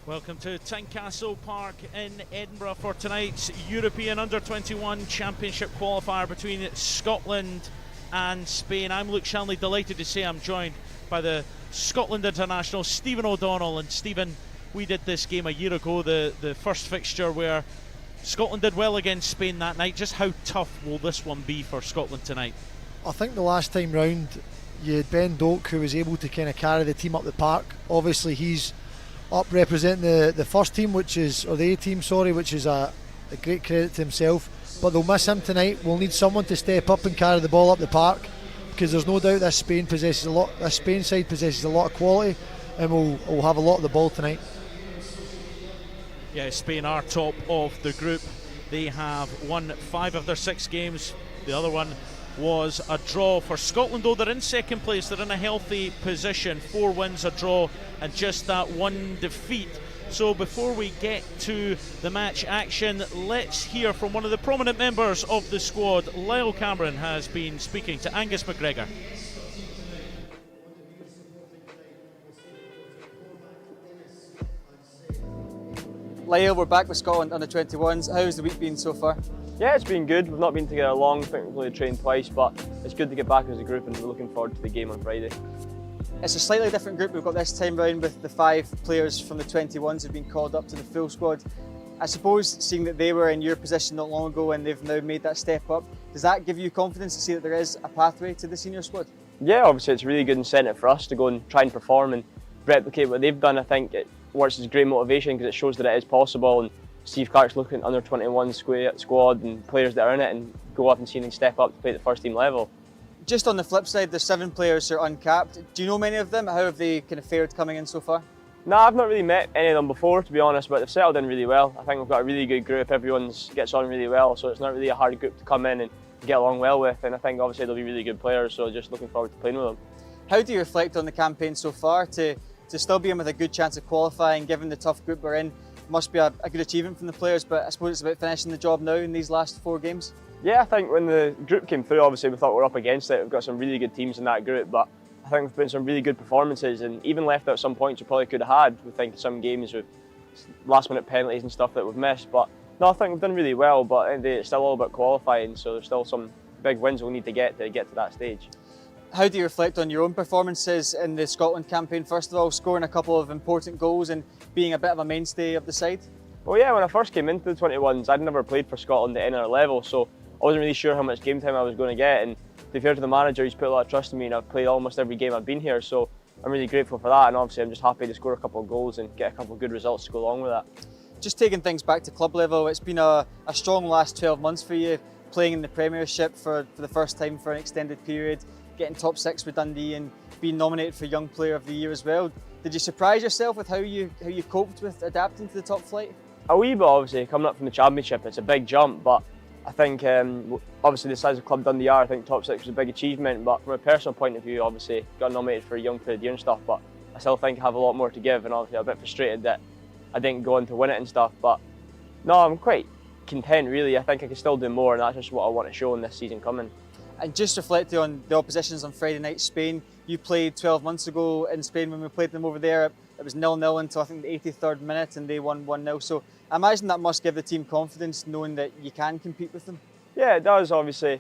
Welcome to Tynecastle Park in Edinburgh for tonight's European Under-21 Championship qualifier between Scotland and Spain. I'm Luke Shanley, delighted to say I'm joined by the Scotland international Stephen O'Donnell. And Stephen, we did this game a year ago, the first fixture where Scotland did well against Spain that night. Just how tough will this one be for Scotland tonight? I think the last time round you had Ben Doak, who was able to kind of carry the team up the park. Obviously he's up representing the first team, which is, or the A team, sorry, which is a great credit to himself. But they'll miss him tonight. We'll need someone to step up and carry the ball up the park, because there's no doubt this Spain side possesses a lot of quality, and we'll have a lot of the ball tonight. Yeah, Spain are top of the group. They have won 5 of their 6 games. The other one was a draw. For Scotland, though, they're in second place. They're in a healthy position. 4 wins, a draw, and just that 1 defeat. So before we get to the match action, let's hear from one of the prominent members of the squad. Lyle Cameron has been speaking to Angus McGregor. Lyle, we're back with Scotland Under-21s. How's the week been so far? Yeah, it's been good. We've not been together long. I think we've only trained twice, but it's good to get back as a group, and we're looking forward to the game on Friday. It's a slightly different group we've got this time round, with the 5 players from the 21s who've been called up to the full squad. I suppose, seeing that they were in your position not long ago and they've now made that step up, does that give you confidence to see that there is a pathway to the senior squad? Yeah, obviously it's a really good incentive for us to go and try and perform and replicate what they've done. I think it works as great motivation because it shows that it is possible, and Steve Clark's looking at Under-21 squad and players that are in it and go up and see them step up to play at the first team level. Just on the flip side, there's 7 players who are uncapped. Do you know many of them? How have they kind of fared coming in so far? No, I've not really met any of them before, to be honest, but they've settled in really well. I think we've got a really good group. Everyone gets on really well, so it's not really a hard group to come in and get along well with, and I think obviously they'll be really good players, so just looking forward to playing with them. How do you reflect on the campaign so far? To still be in with a good chance of qualifying, given the tough group we're in, must be a good achievement from the players, but I suppose it's about finishing the job now in these last 4 games? Yeah, I think when the group came through, obviously we thought we were up against it. We've got some really good teams in that group, but I think we've put in some really good performances, and even left out some points we probably could have had. We think some games with last minute penalties and stuff that we've missed, but no, I think we've done really well, but at the end of the day, it's still all about qualifying, so there's still some big wins we'll need to get to that stage. How do you reflect on your own performances in the Scotland campaign? First of all, scoring a couple of important goals and being a bit of a mainstay of the side? Well, yeah, when I first came into the 21s, I'd never played for Scotland at any other level, so I wasn't really sure how much game time I was going to get, and to be fair to the manager, he's put a lot of trust in me, and I've played almost every game I've been here, so I'm really grateful for that, and obviously I'm just happy to score a couple of goals and get a couple of good results to go along with that. Just taking things back to club level, it's been a strong last 12 months for you, playing in the Premiership for the first time for an extended period, getting top 6 with Dundee and being nominated for Young Player of the Year as well. Did you surprise yourself with how you coped with adapting to the top flight? A wee bit, obviously, coming up from the Championship, it's a big jump, but I think obviously the size of Club Dundee are, I think top 6 was a big achievement, but from a personal point of view, obviously got nominated for Young Player of the Year and stuff, but I still think I have a lot more to give, and obviously I'm a bit frustrated that I didn't go on to win it and stuff, but no, I'm quite content really. I think I can still do more, and that's just what I want to show in this season coming. And just reflecting on the oppositions on Friday night, Spain, you played 12 months ago in Spain when we played them over there. It was 0-0 until I think the 83rd minute, and they won 1-0. So I imagine that must give the team confidence, knowing that you can compete with them. Yeah, it does. Obviously,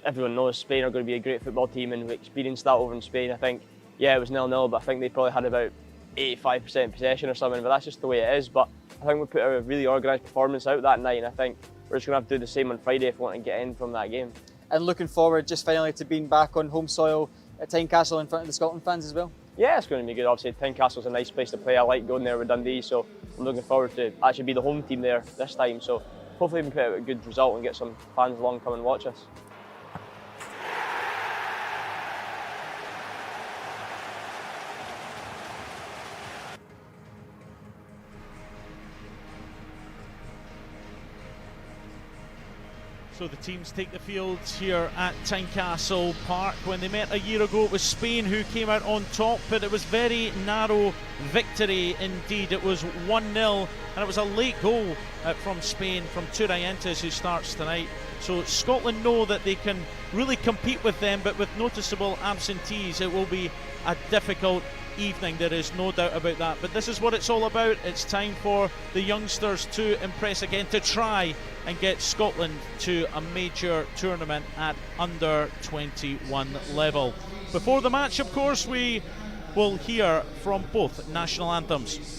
everyone knows Spain are going to be a great football team, and we experienced that over in Spain. I think, yeah, it was 0-0, but I think they probably had about 85% possession or something, but that's just the way it is. But I think we put a really organised performance out that night, and I think we're just going to have to do the same on Friday if we want to get in from that game. And looking forward just finally to being back on home soil at Tynecastle in front of the Scotland fans as well? Yeah, it's going to be good. Obviously, Tynecastle's a nice place to play. I like going there with Dundee, so I'm looking forward to actually be the home team there this time. So hopefully we can put out a good result and get some fans along come and watch us. So the teams take the field here at Tynecastle Park. When they met a year ago, it was Spain who came out on top, but it was very narrow victory indeed. It was 1-0, and it was a late goal from Spain, from Tynecastle, who starts tonight. So Scotland know that they can really compete with them, but with noticeable absentees, it will be a difficult evening, there is no doubt about that. But this is what it's all about. It's time for the youngsters to impress again, to try and get Scotland to a major tournament at under-21 level. Before the match, of course, we will hear from both national anthems.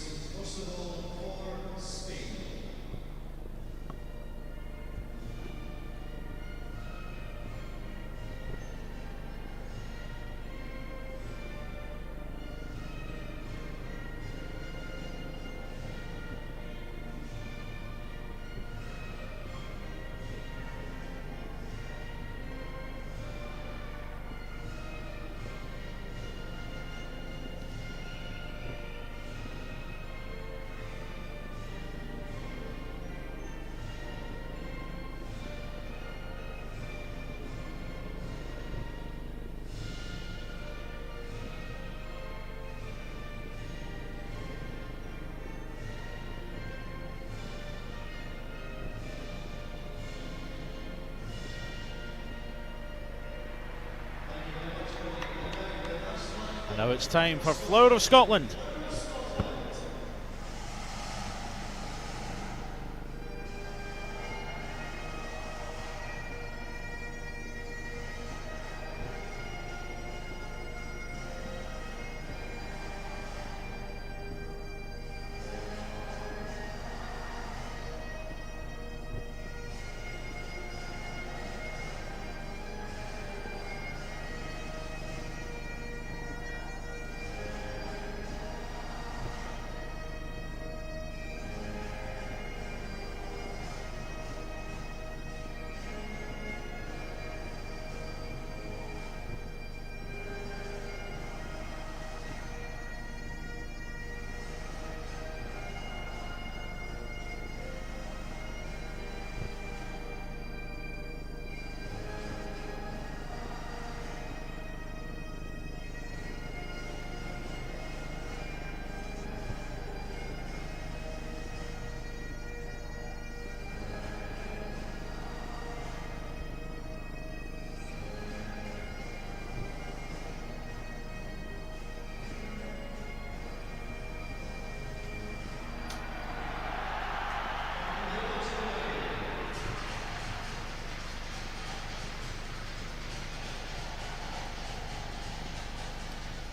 Now it's time for Flower of Scotland.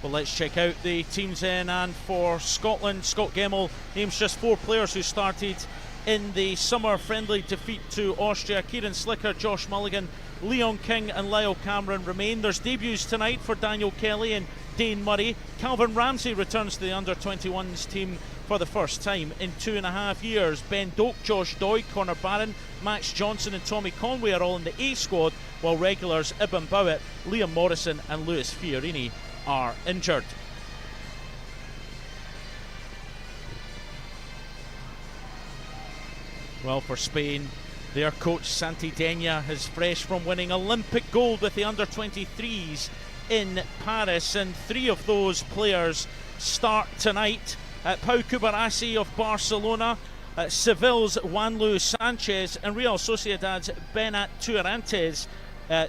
Well, let's check out the teams in, and for Scotland, Scott Gemmell names just 4 players who started in the summer friendly defeat to Austria. Kieran Slicker, Josh Mulligan, Leon King and Lyle Cameron remain. There's debuts tonight for Daniel Kelly and Dane Murray. Calvin Ramsey returns to the under-21s team for the first time in 2.5 years. Ben Doak, Josh Doig, Connor Barron, Max Johnson and Tommy Conway are all in the A squad, while regulars Ibn Bowett, Liam Morrison and Lewis Fiorini are injured. Well, for Spain, their coach Santi Denya is fresh from winning Olympic gold with the under-23s in Paris, and 3 of those players start tonight. Pau Cubarsí of Barcelona, Seville's Juanlu Sanchez and Real Sociedad's Benat Turantes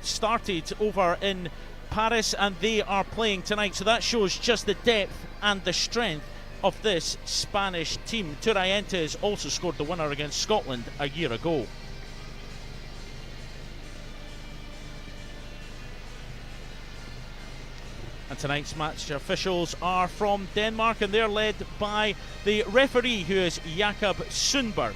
started over in Paris, and they are playing tonight, so that shows just the depth and the strength of this Spanish team. Turantes also scored the winner against Scotland a year ago. And tonight's match officials are from Denmark, and they're led by the referee, who is Jakob Sundberg.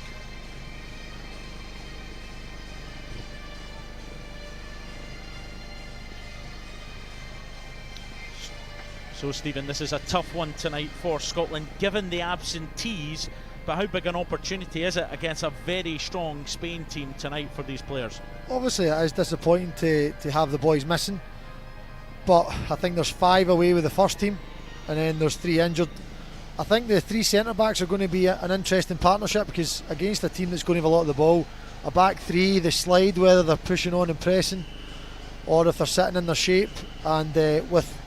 So, Stephen, this is a tough one tonight for Scotland, given the absentees, but how big an opportunity is it against a very strong Spain team tonight for these players? Obviously, it is disappointing to have the boys missing, but I think there's 5 away with the first team, and then there's 3 injured. I think the 3 centre-backs are going to be an interesting partnership, because against a team that's going to have a lot of the ball, a back 3, they slide, whether they're pushing on and pressing, or if they're sitting in their shape. And with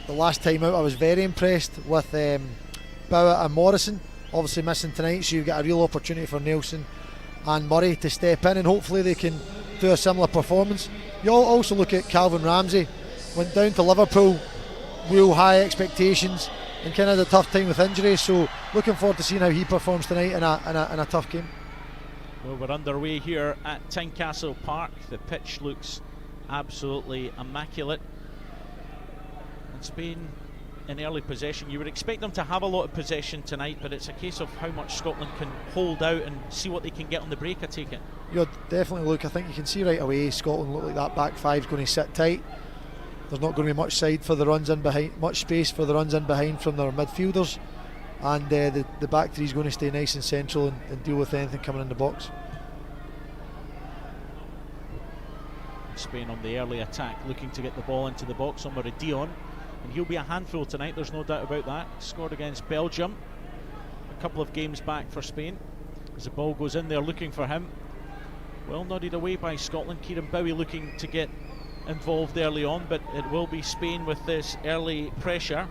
the last time out, I was very impressed with Bowett and Morrison, obviously missing tonight, so you've got a real opportunity for Nelson and Murray to step in, and hopefully they can do a similar performance. You also look at Calvin Ramsey, went down to Liverpool real high expectations and kind of had a tough time with injuries. So looking forward to seeing how he performs tonight in a tough game. Well, we're underway here at Tynecastle Park. The pitch looks absolutely immaculate. And Spain in early possession. You would expect them to have a lot of possession tonight, but it's a case of how much Scotland can hold out and see what they can get on the break, I take it. Yeah, definitely. Look, I think you can see right away Scotland look like that back five's going to sit tight. There's not going to be much side for the runs in behind, much space for the runs in behind from their midfielders, and the back three is going to stay nice and central and deal with anything coming in the box. Spain on the early attack, looking to get the ball into the box on Dion, and he'll be a handful tonight, there's no doubt about that. Scored against Belgium a couple of games back for Spain. As the ball goes in there looking for him, well nodded away by Scotland. Kieran Bowie looking to get involved early on, but it will be Spain with this early pressure.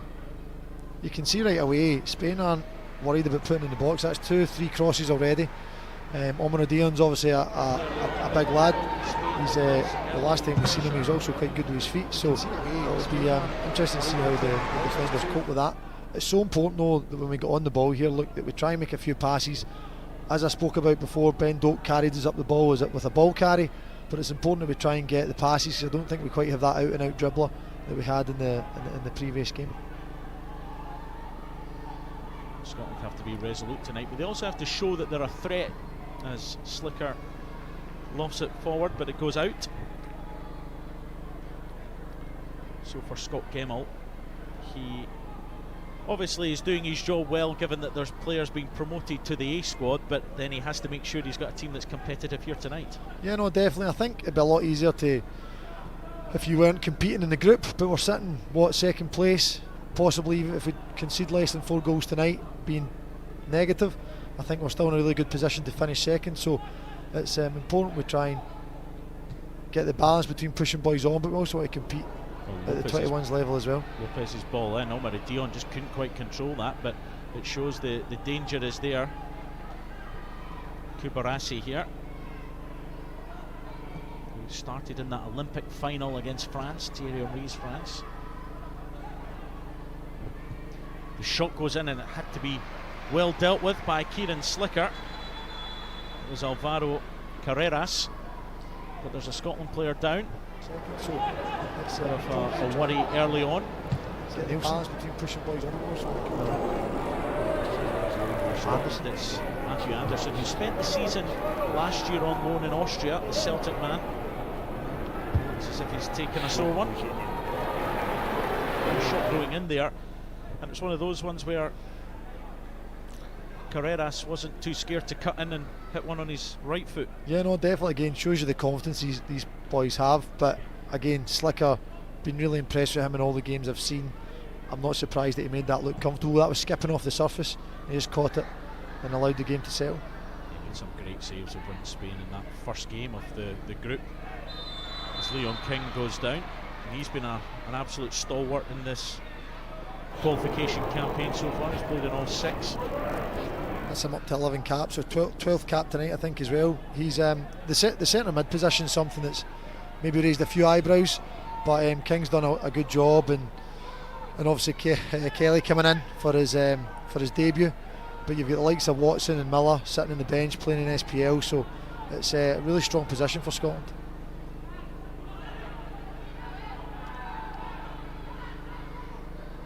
You can see right away Spain aren't worried about putting in the box. That's 2-3 crosses already. Omar Dion's obviously a big lad. He's the last time we've seen him, he was also quite good with his feet, so it'll be interesting to see how the defenders cope with that. It's so important though that when we get on the ball here, look, that we try and make a few passes. As I spoke about before, Ben Doak carried us up the ball with a ball carry, but it's important that we try and get the passes, because I don't think we quite have that out and out dribbler that we had in the previous game. Scotland have to be resolute tonight, but they also have to show that they're a threat, as Slicker lofts it forward, but it goes out. So for Scott Gemmell, he obviously is doing his job well, given that there's players being promoted to the A squad, but then he has to make sure he's got a team that's competitive here tonight. Yeah, no, definitely. I think it'd be a lot easier if you weren't competing in the group, but we're sitting, second place, possibly even if we concede less than 4 goals tonight, being negative, I think we're still in a really good position to finish second. So it's important we try and get the balance between pushing boys on, but we also want to compete at the 21s level as well. Lopez's ball in, Omar Dion just couldn't quite control that, but it shows the danger is there. Kubarassi here, who started in that Olympic final against France, Thierry Henry's France. The shot goes in and it had to be well dealt with by Kieran Slicker. It was Alvaro Carreras, but there's a Scotland player down. So it's a worry early on. Get the balance between pushing boys on. It's Matthew Anderson, who spent the season last year on loan in Austria, the Celtic man. Looks as if he's taken a sore one. Shot going in there, and it's one of those ones where Carreras wasn't too scared to cut in and hit one on his right foot. Yeah, no, definitely. Again, shows you the confidence these boys have. But again, Slicker, been really impressed with him in all the games I've seen. I'm not surprised that he made that look comfortable. That was skipping off the surface. He just caught it and allowed the game to settle. He made some great saves over in Spain in that first game of the group. As Leon King goes down, and he's been an absolute stalwart in this qualification campaign so far. He's played in all 6. That's him up to 11 caps, so 12th cap tonight I think as well. He's the centre mid position, something that's maybe raised a few eyebrows, but King's done a good job, and obviously Kelly coming in for his debut. But you've got the likes of Watson and Miller sitting on the bench playing in SPL, so it's a really strong position for Scotland.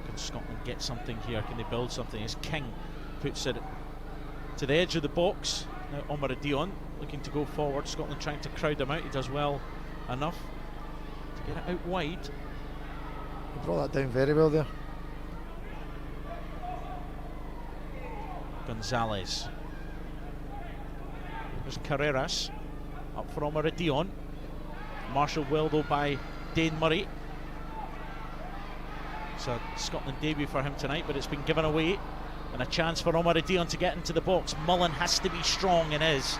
Can Scotland get something here? Can they build something? As King puts it to the edge of the box. Now Omar Dion looking to go forward. Scotland trying to crowd him out. He does well enough to get it out wide. He brought that down very well there. Gonzalez. There's Carreras up for Omar Dion. Marshalled well though by Dane Murray. It's a Scotland debut for him tonight, but it's been given away. And a chance for Omar Dion to get into the box. Mullen has to be strong and is.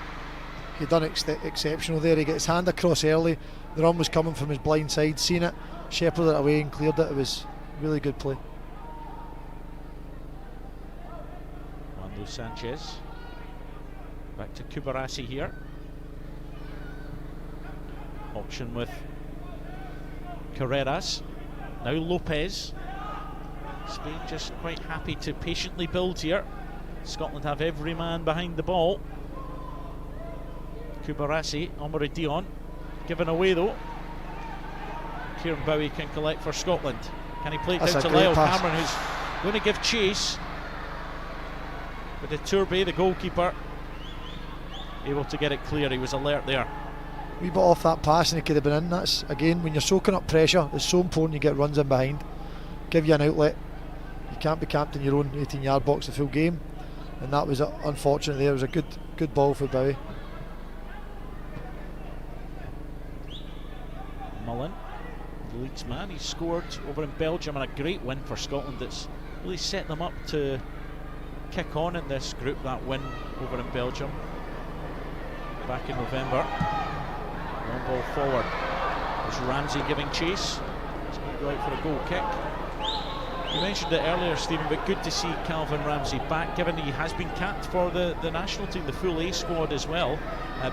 He done exceptional there. He got his hand across early. The run was coming from his blind side, seen it, shepherded it away and cleared it. It was really good play. Wando Sanchez. Back to Kubarassi here. Option with Carreras. Now Lopez. Spain just quite happy to patiently build here. Scotland have every man behind the ball. Kubarasi, Omar Dion, given away though. Kieran Bowie can collect for Scotland. Can he play it down to Lyle Cameron, who's going to give chase? But the Turbe, the goalkeeper, able to get it clear. He was alert there. We bit off that pass and he could have been in. That's, again, when you're soaking up pressure, it's so important you get runs in behind. Give you an outlet. You can't be camped in your own 18-yard box the full game. And that was unfortunate there. It was a good ball for Bowie. Mullen, the Leeds man, he scored over in Belgium, and a great win for Scotland. It's really set them up to kick on in this group, that win over in Belgium back in November. Long ball forward. There's Ramsey giving chase. He's going to go out for a goal kick. You mentioned it earlier, Stephen, but good to see Calvin Ramsey back, given he has been capped for the national team, the full A squad as well.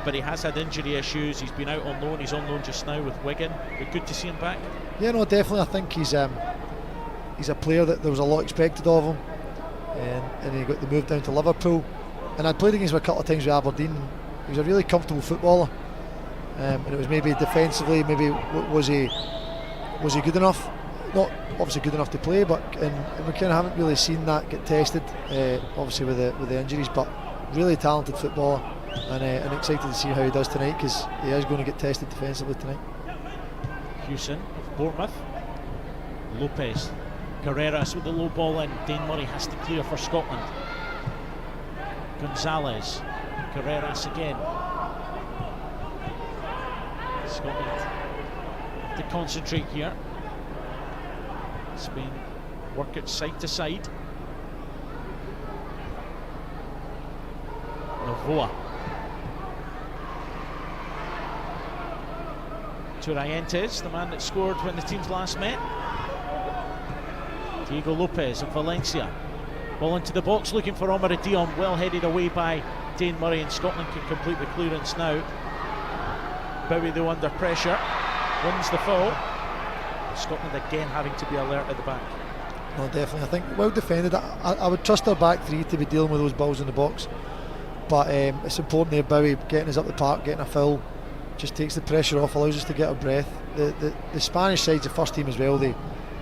But he has had injury issues. He's been out on loan. He's on loan just now with Wigan. But good to see him back. Yeah, no, definitely. I think he's a player that there was a lot expected of him, and he got the move down to Liverpool. And I'd played against him a couple of times with Aberdeen. He was a really comfortable footballer, and it was maybe defensively, maybe was he good enough? Not obviously good enough to play, but and we kind of haven't really seen that get tested. Obviously with the injuries, but really talented footballer, and excited to see how he does tonight, because he is going to get tested defensively tonight. Hewson of Bournemouth. Lopez. Carreras with the low ball in. Dane Murray has to clear for Scotland. Gonzalez. Carreras again. Scotland have to concentrate here. Spain work it side to side. Novoa. Turientes, the man that scored when the teams last met. Diego Lopez of Valencia. Ball into the box, looking for Omar Dion. Well headed away by Dane Murray, and Scotland can complete the clearance now. Bowie though under pressure, wins the foul. Scotland again having to be alert at the back. No, definitely. I think well defended. I would trust our back three to be dealing with those balls in the box, but it's important there. Bowie getting us up the park, getting a foul, just takes the pressure off, allows us to get our breath. The Spanish side's the first team as well. They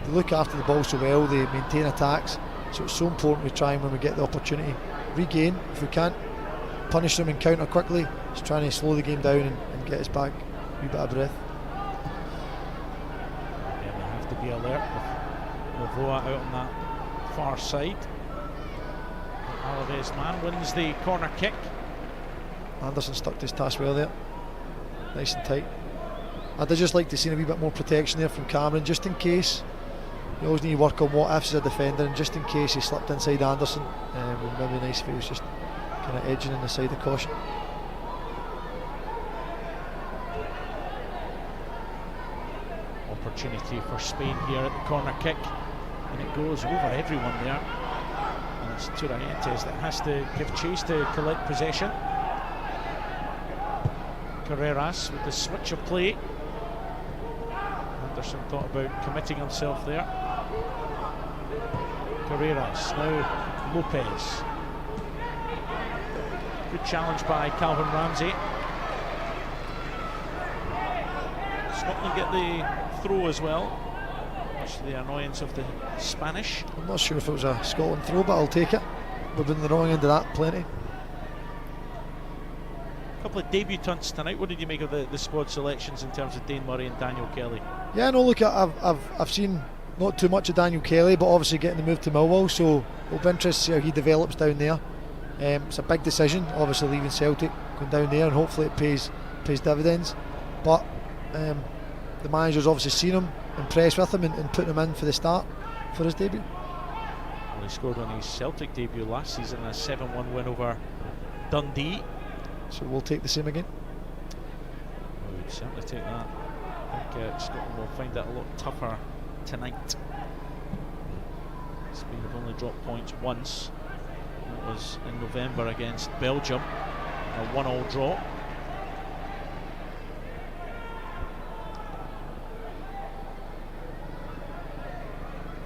look after the ball so well, they maintain attacks, so it's so important we try and, when we get the opportunity, regain. If we can't punish them and counter quickly, just trying to slow the game down and get us back a wee bit of breath. Yeah, they have to be alert with Novoa out on that far side. Alaves man wins the corner kick. Anderson stuck to his task well there, nice and tight. I'd just like to see a wee bit more protection there from Cameron, just in case. You always need to work on what ifs as a defender, and just in case he slipped inside Anderson, it would be nice if he was just kind of edging in the side of caution. Opportunity for Spain here at the corner kick, and it goes over everyone there, and it's Turientes that has to give chase to collect possession. Carreras with the switch of play. Anderson thought about committing himself there. Carreras, now Lopez. Good challenge by Calvin Ramsey. Scotland get the throw as well, much to the annoyance of the Spanish. I'm not sure if it was a Scotland throw, but I'll take it. We've been the wrong end of that plenty. A couple of debutants tonight. What did you make of the squad selections in terms of Dane Murray and Daniel Kelly? Yeah, no, look, I've seen not too much of Daniel Kelly, but obviously getting the move to Millwall, so it'll be interesting to see how he develops down there. It's a big decision, obviously leaving Celtic, going down there, and hopefully it pays dividends. But the manager's obviously seen him, impressed with him, and putting him in for the start for his debut. Well, he scored on his Celtic debut last season, a 7-1 win over Dundee. So we'll take the same again. We would certainly take that. I think Scotland will find that a lot tougher tonight. Spain have only dropped points once. That was in November against Belgium, a 1-1 draw.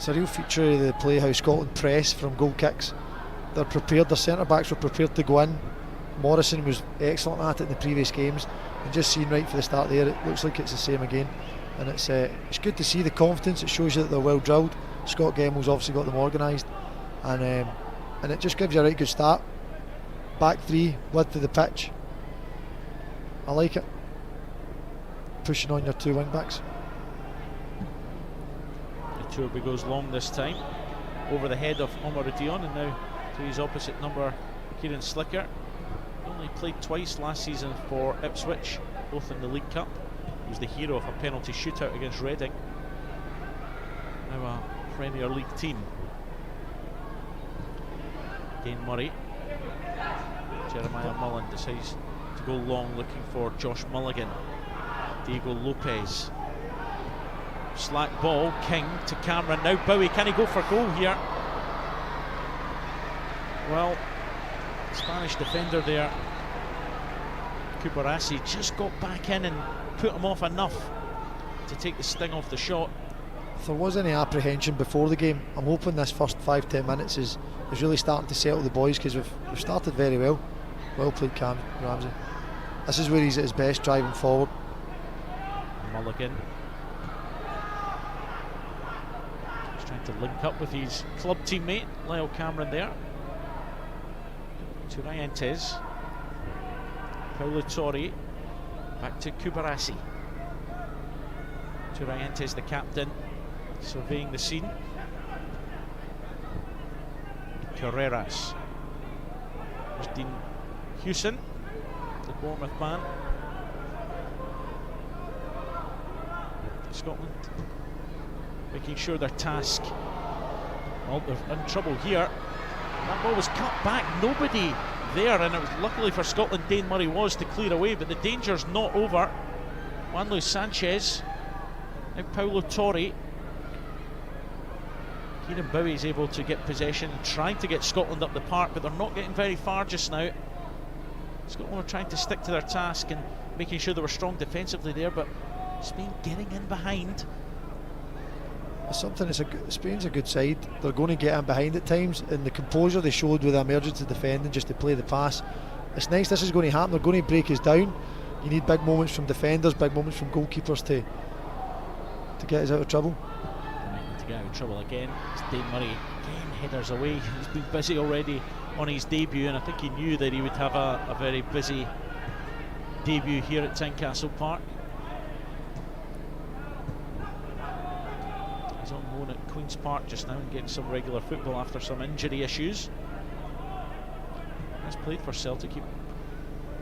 it's a real feature of the play how Scotland press from goal kicks. They're prepared, their centre backs were prepared to go in. Morrison was excellent at it in the previous games, and just seeing right for the start there, it looks like it's the same again. And it's good to see the confidence. It shows you that they're well drilled. Scott Gemmell's obviously got them organised, and it just gives you a right good start. Back three, width of the pitch. I like it. Pushing on your two wing backs. Iturbe goes long this time, over the head of Omar Dion, and now to his opposite number, Kieran Slicker. Only played twice last season for Ipswich, both in the League Cup. He was the hero of a penalty shootout against Reading. Now a Premier League team. Dane Murray. Jeremiah Mullen decides to go long, looking for Josh Mulligan. Diego Lopez. Slack ball, King to Cameron. Now Bowie, can he go for goal here? Well, Spanish defender there, Kubarasi, just got back in and put him off enough to take the sting off the shot. If there was any apprehension before the game, I'm hoping this first 5-10 minutes is really starting to settle the boys, because we've started very well. Well played, Cam Ramsey. This is where he's at his best, driving forward. Mulligan just trying to link up with his club teammate Lyle Cameron there. To Rientes, Paulo Torre, back to Kubarasi. To Rientes, the captain, surveying the scene. Carreras. There's Dean Hewson, the Bournemouth man. Scotland making sure their task. Well, they're in trouble here. That ball was cut back, nobody there, and it was luckily for Scotland, Dane Murray was to clear away, but the danger's not over. Juan Luis Sanchez, now Paulo Torre. Kieran Bowie is able to get possession, trying to get Scotland up the park, but they're not getting very far just now. Scotland were trying to stick to their task and making sure they were strong defensively there, but Spain getting in behind. Spain's a good side. They're going to get in behind at times, and the composure they showed with the emergency defending just to play the pass. It's nice. This is going to happen. They're going to break us down. You need big moments from defenders, big moments from goalkeepers to get us out of trouble. To get out of trouble again. It's Dane Murray again, headers away. He's been busy already on his debut, and I think he knew that he would have a very busy debut here at Tynecastle Park. He's on loan at Queen's Park just now and getting some regular football after some injury issues. He's played for Celtic. He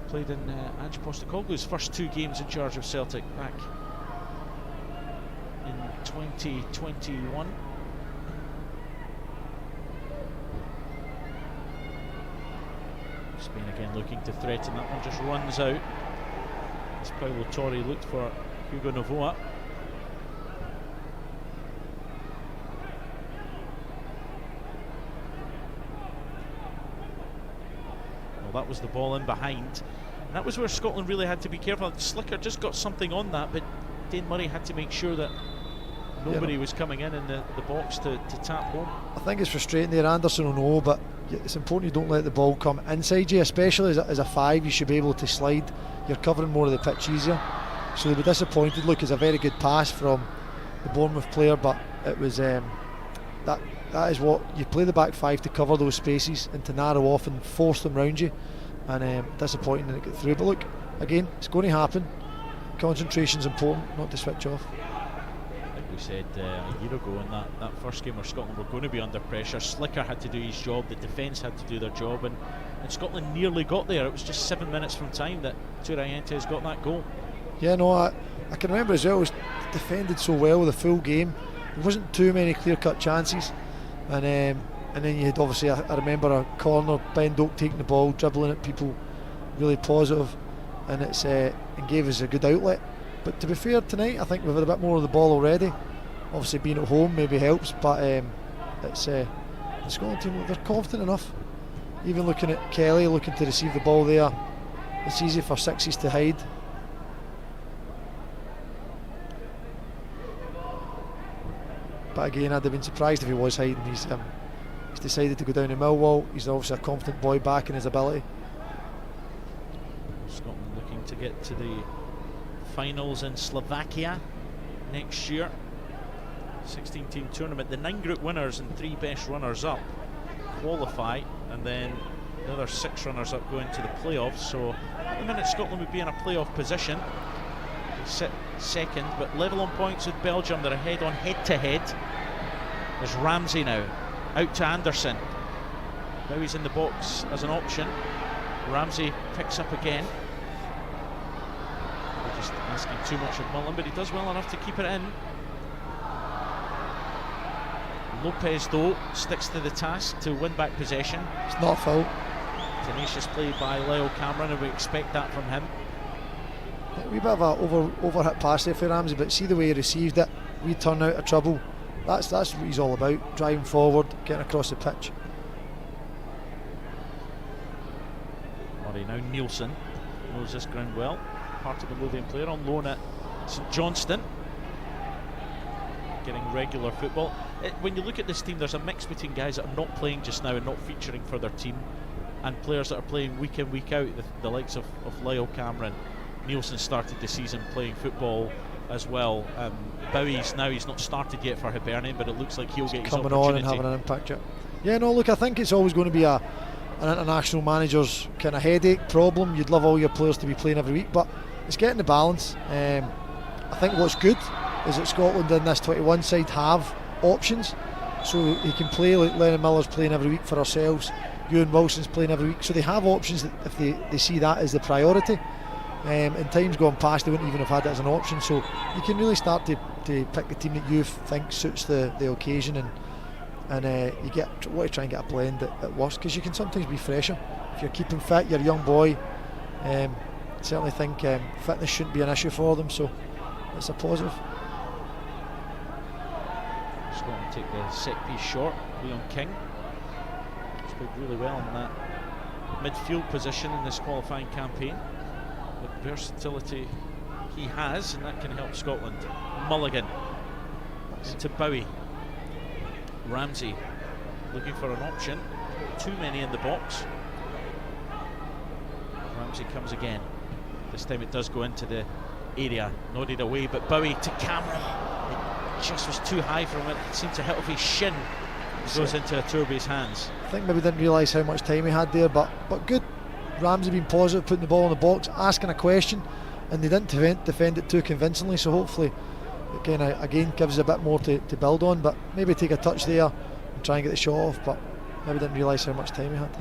played in Ange Postecoglou's first two games in charge of Celtic back in 2021. Spain again looking to threaten. That one just runs out as Paulo Torre looked for Hugo Novoa. That was the ball in behind, and that was where Scotland really had to be careful. Slicker just got something on that, but Dane Murray had to make sure that nobody was coming in the box to tap home. I think it's frustrating there. Anderson will know, but it's important you don't let the ball come inside you, especially as a five. You should be able to slide. You're covering more of the pitch easier, so they were disappointed. Look, it's a very good pass from the Bournemouth player, but it was that is what you play, the back five, to cover those spaces and to narrow off and force them round you, and disappointing that it got through. But look, again, it's going to happen. Concentration's important, not to switch off. I think we said a year ago in that first game where Scotland were going to be under pressure, Slicker had to do his job, the defence had to do their job, and Scotland nearly got there. It was just 7 minutes from time that Turientes got that goal. Yeah, no, I can remember as well, it was defended so well the full game. There wasn't too many clear-cut chances. And then you had, obviously, I remember a corner, Ben Doak taking the ball, dribbling at people, really positive, and and gave us a good outlet. But to be fair, tonight I think we've had a bit more of the ball already. Obviously being at home maybe helps, but it's the Scotland team, they're confident enough. Even looking at Kelly looking to receive the ball there, it's easy for sixes to hide. but again, I'd have been surprised if he was hiding. He's decided to go down to Millwall. He's obviously a confident boy back in his ability. Scotland looking to get to the finals in Slovakia next year. 16-team tournament. The 9 group winners and 3 best runners-up qualify, and then the other 6 runners-up go into the playoffs. So at the minute, Scotland would be in a playoff position. They sit second, but level on points with Belgium. They're ahead on head-to-head. There's Ramsey now, out to Anderson. Now he's in the box as an option. Ramsey picks up again. They're just asking too much of Mullen, but he does well enough to keep it in. Lopez, though, sticks to the task to win back possession. It's not a foul. Tenacious play by Lyle Cameron, and we expect that from him. A wee bit of a overhit pass there for Ramsey, but see the way he received it. We turn out of trouble. That's what he's all about. Driving forward, getting across the pitch. Murray now. Nielsen knows this ground well. Part of the Lothian player on loan at St Johnstone, getting regular football. When you look at this team, there's a mix between guys that are not playing just now and not featuring for their team, and players that are playing week in, week out. The likes of Lyle Cameron. Nielsen started the season playing football as well. Bowie's now, he's not started yet for Hibernian, but it looks like he'll get his coming opportunity. on and having an impact. Yeah, no, look, I think it's always going to be an international manager's kind of headache problem. You'd love all your players to be playing every week, but it's getting the balance. I think what's good is that Scotland in this 21 side have options, so he can play like Lennon Miller's playing every week for ourselves, Ewan Wilson's playing every week, so they have options that if they see that as the priority. In times gone past, they wouldn't even have had it as an option, so you can really start to pick the team that you think suits the occasion, and you want to try and get a blend at worst, because you can sometimes be fresher if you're keeping fit. You're a young boy. Certainly think fitness shouldn't be an issue for them, so it's a positive. Scotland take the set piece short. Leon King has played really well in that midfield position in this qualifying campaign. The versatility he has, and that can help Scotland. Mulligan into Bowie. Ramsey looking for an option. Too many in the box. Ramsey comes again. This time it does go into the area. Nodded away, but Bowie to Cameron. It just was too high for him. It seemed to hit off his shin. It goes into Turby's hands. I think maybe didn't realise how much time he had there, but good. Ramsey being positive, putting the ball in the box, asking a question, and they didn't defend it too convincingly, so hopefully it kind of again gives us a bit more to build on, but maybe take a touch there and try and get the shot off, but maybe didn't realise how much time he had.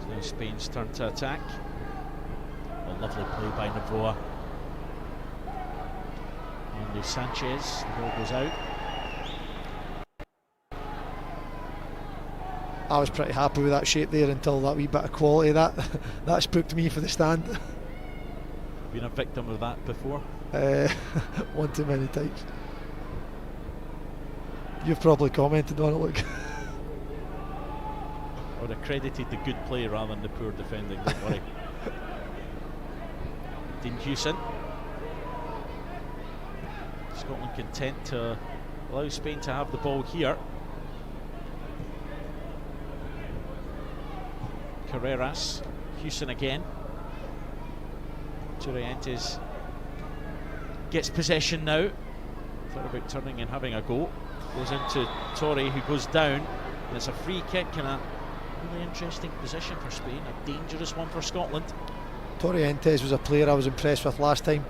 So now Spain's turn to attack. A lovely play by Novoa. And Sanchez, the ball goes out. I was pretty happy with that shape there until that wee bit of quality that spooked me for the stand. Been a victim of that before? One too many times. You've probably commented on it, look. I would have credited the good play rather than the poor defending, don't worry. Dean Hewson. Scotland content to allow Spain to have the ball here. Carreras, Hewson again. Turientes gets possession now. Thought about turning and having a go. Goes into Torre, who goes down, and it's a free kick in a really interesting position for Spain, a dangerous one for Scotland. Turientes was a player I was impressed with last time.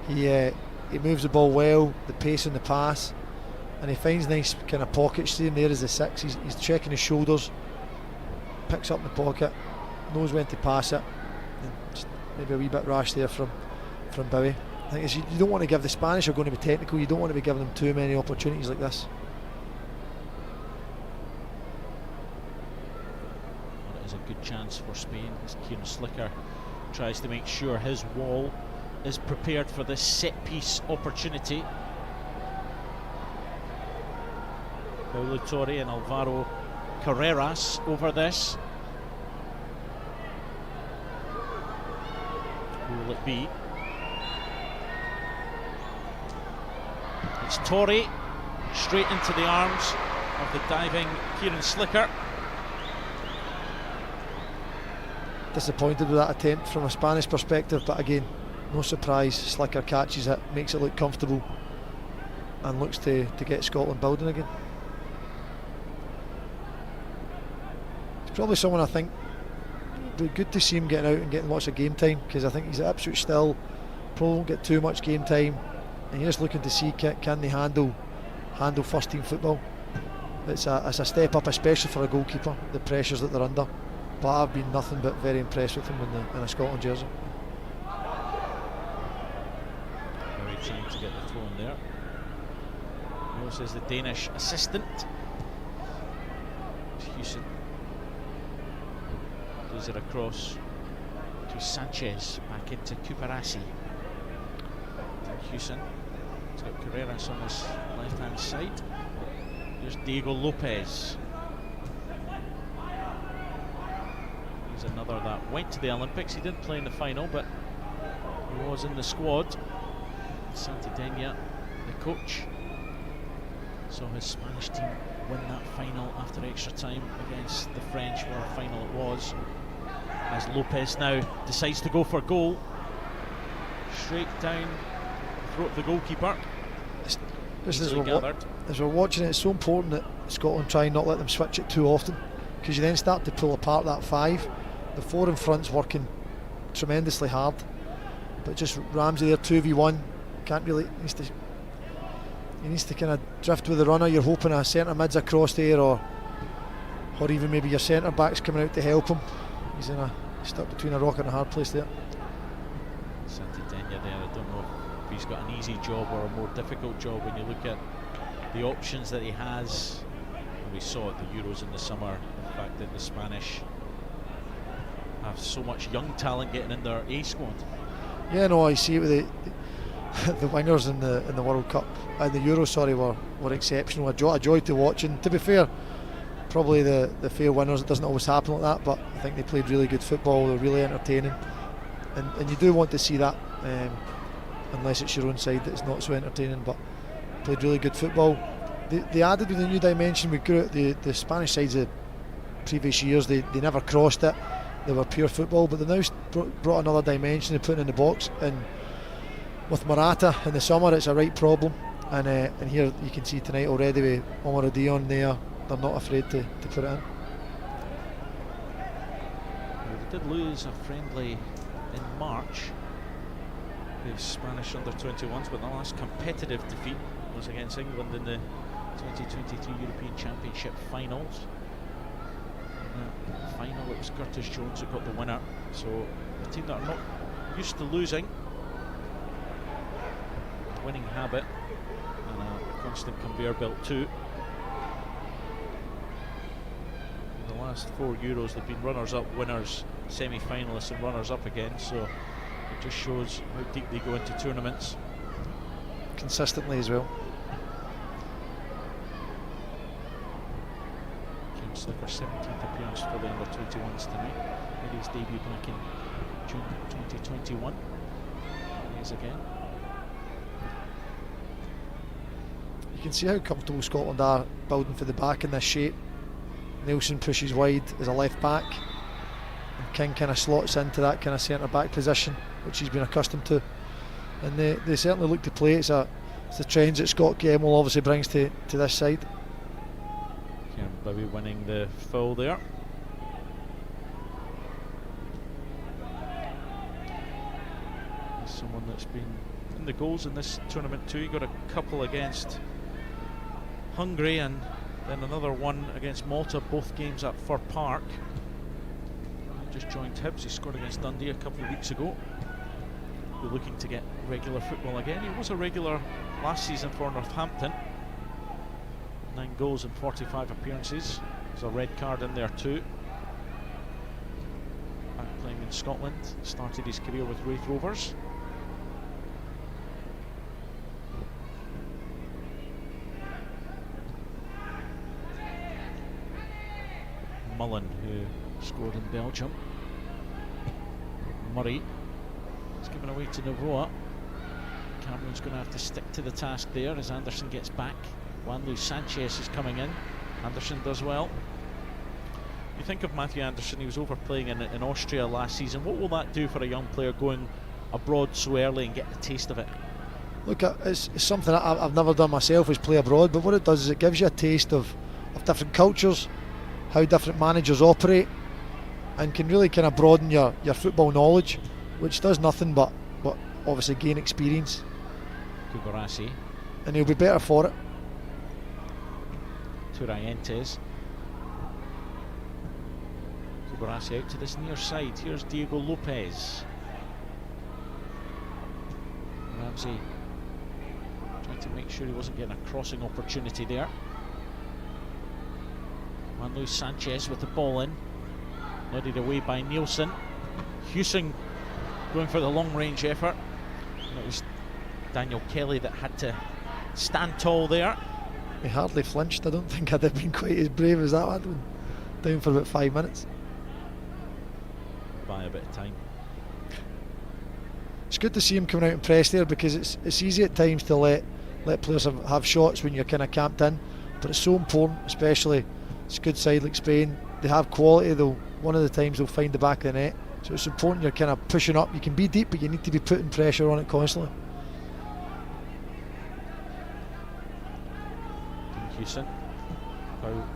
He moves the ball well, the pace and the pass, and he finds nice kind of pockets. See him there as the 6. He's checking his shoulders, picks up the pocket, knows when to pass it. And just maybe a wee bit rash there from Bowie. I think you don't want to give the Spanish, are going to be technical, you don't want to be giving them too many opportunities like this. Well, it is a good chance for Spain as Kieran Slicker tries to make sure his wall is prepared for this set piece opportunity. Paulo Torre and Alvaro Carreras over this. Who will it be? It's Torrey straight into the arms of the diving Kieran Slicker. Disappointed with that attempt from a Spanish perspective, but again, no surprise. Slicker catches it, makes it look comfortable, and looks to get Scotland building again. It's probably someone I think it'd be good to see him getting out and getting lots of game time, because I think he's at Ipswich still, probably won't get too much game time, and you're just looking to see can they handle first team football. It's a step up, especially for a goalkeeper, the pressures that they're under. But I've been nothing but very impressed with him in a Scotland jersey. Very trying to get the throw in there. This is the Danish assistant. Hewson plays it across to Sanchez, back into Kuparasi. Hewson, he's got Carreras on his left hand side. There's Diego Lopez. He's another that went to the Olympics. He didn't play in the final, but he was in the squad. Santidenia, the coach, saw his Spanish team win that final after extra time against the French. What a final it was. As Lopez now decides to go for goal, straight down the throat of the goalkeeper. As we're watching it, it's so important that Scotland try and not let them switch it too often, because you then start to pull apart that five. The four in front's working tremendously hard, but just Ramsey there 2v1 can't really. He needs to kind of drift with the runner. You're hoping a centre mid's across there, or even maybe your centre back's coming out to help him. He's stuck between a rock and a hard place there. Santidenia there, I don't know if he's got an easy job or a more difficult job when you look at the options that he has. And we saw at the Euros in the summer the fact that the Spanish have so much young talent getting in their A squad. Yeah, no, I see it with the winners in the World Cup and the Euros. Sorry, were exceptional. A joy to watch. And to be fair, probably the fair winners. It doesn't always happen like that, but I think they played really good football. They're really entertaining, and you do want to see that, unless it's your own side that's not so entertaining. But played really good football. They added with a new dimension. We grew the Spanish sides of previous years. They never crossed it. They were pure football, but they now brought another dimension to put in the box. And with Morata in the summer, it's a right problem. And here you can see tonight already with Omar Dion there, they're not afraid to put it in. They did lose a friendly in March, the Spanish Under-21s, but the last competitive defeat was against England in the 2023 European Championship finals. In that final, it was Curtis Jones who got the winner. So a team that are not used to losing, winning habit, and a constant conveyor belt too. In the last 4 Euros, they've been runners-up, winners, semi-finalists, and runners-up again. So it just shows how deep they go into tournaments. Consistently as well. Slicker 17th appearance for the Under-21s tonight. Made his debut back in June 2021. He is again. You can see how comfortable Scotland are building for the back in this shape. Nelson pushes wide as a left back, and King kind of slots into that kind of centre back position, which he's been accustomed to. And they certainly look to play. It's the trends that Scott Gemmell obviously brings to this side. Bobby winning the foul there. He's someone that's been in the goals in this tournament too. He got a couple against Hungary and then another one against Malta, both games at Fir Park. He just joined Hibs. He scored against Dundee a couple of weeks ago. We're looking to get regular football again. He was a regular last season for Northampton. 9 goals and 45 appearances. There's a red card in there too. Back playing in Scotland. Started his career with Raith Rovers. Mullen, who scored in Belgium. Murray is given away to Novoa. Cameron's going to have to stick to the task there as Anderson gets back. Juan Sanchez is coming in. Anderson does well. You think of Matthew Anderson, he was over playing in Austria last season. What will that do for a young player going abroad so early and get the taste of it? Look, it's something that I've never done myself, is play abroad, but what it does is it gives you a taste of different cultures, how different managers operate, and can really kind of broaden your football knowledge, which does nothing but obviously gain experience. Kubarasi. And he'll be better for it. Turaentes. Kubarasi out to this near side. Here's Diego Lopez. Ramsey trying to make sure he wasn't getting a crossing opportunity there. Juan Sanchez with the ball in. Nodded away by Nielsen. Hewson going for the long range effort. And it was Daniel Kelly that had to stand tall there. He hardly flinched. I don't think I'd have been quite as brave as that one. Down for about 5 minutes. By a bit of time. It's good to see him coming out and press there, because it's easy at times to let players have shots when you're kind of camped in, but it's so important, especially it's a good side like Spain. They have quality, though. One of the times they'll find the back of the net, so it's important you're kind of pushing up. You can be deep, but you need to be putting pressure on it constantly. Hewson,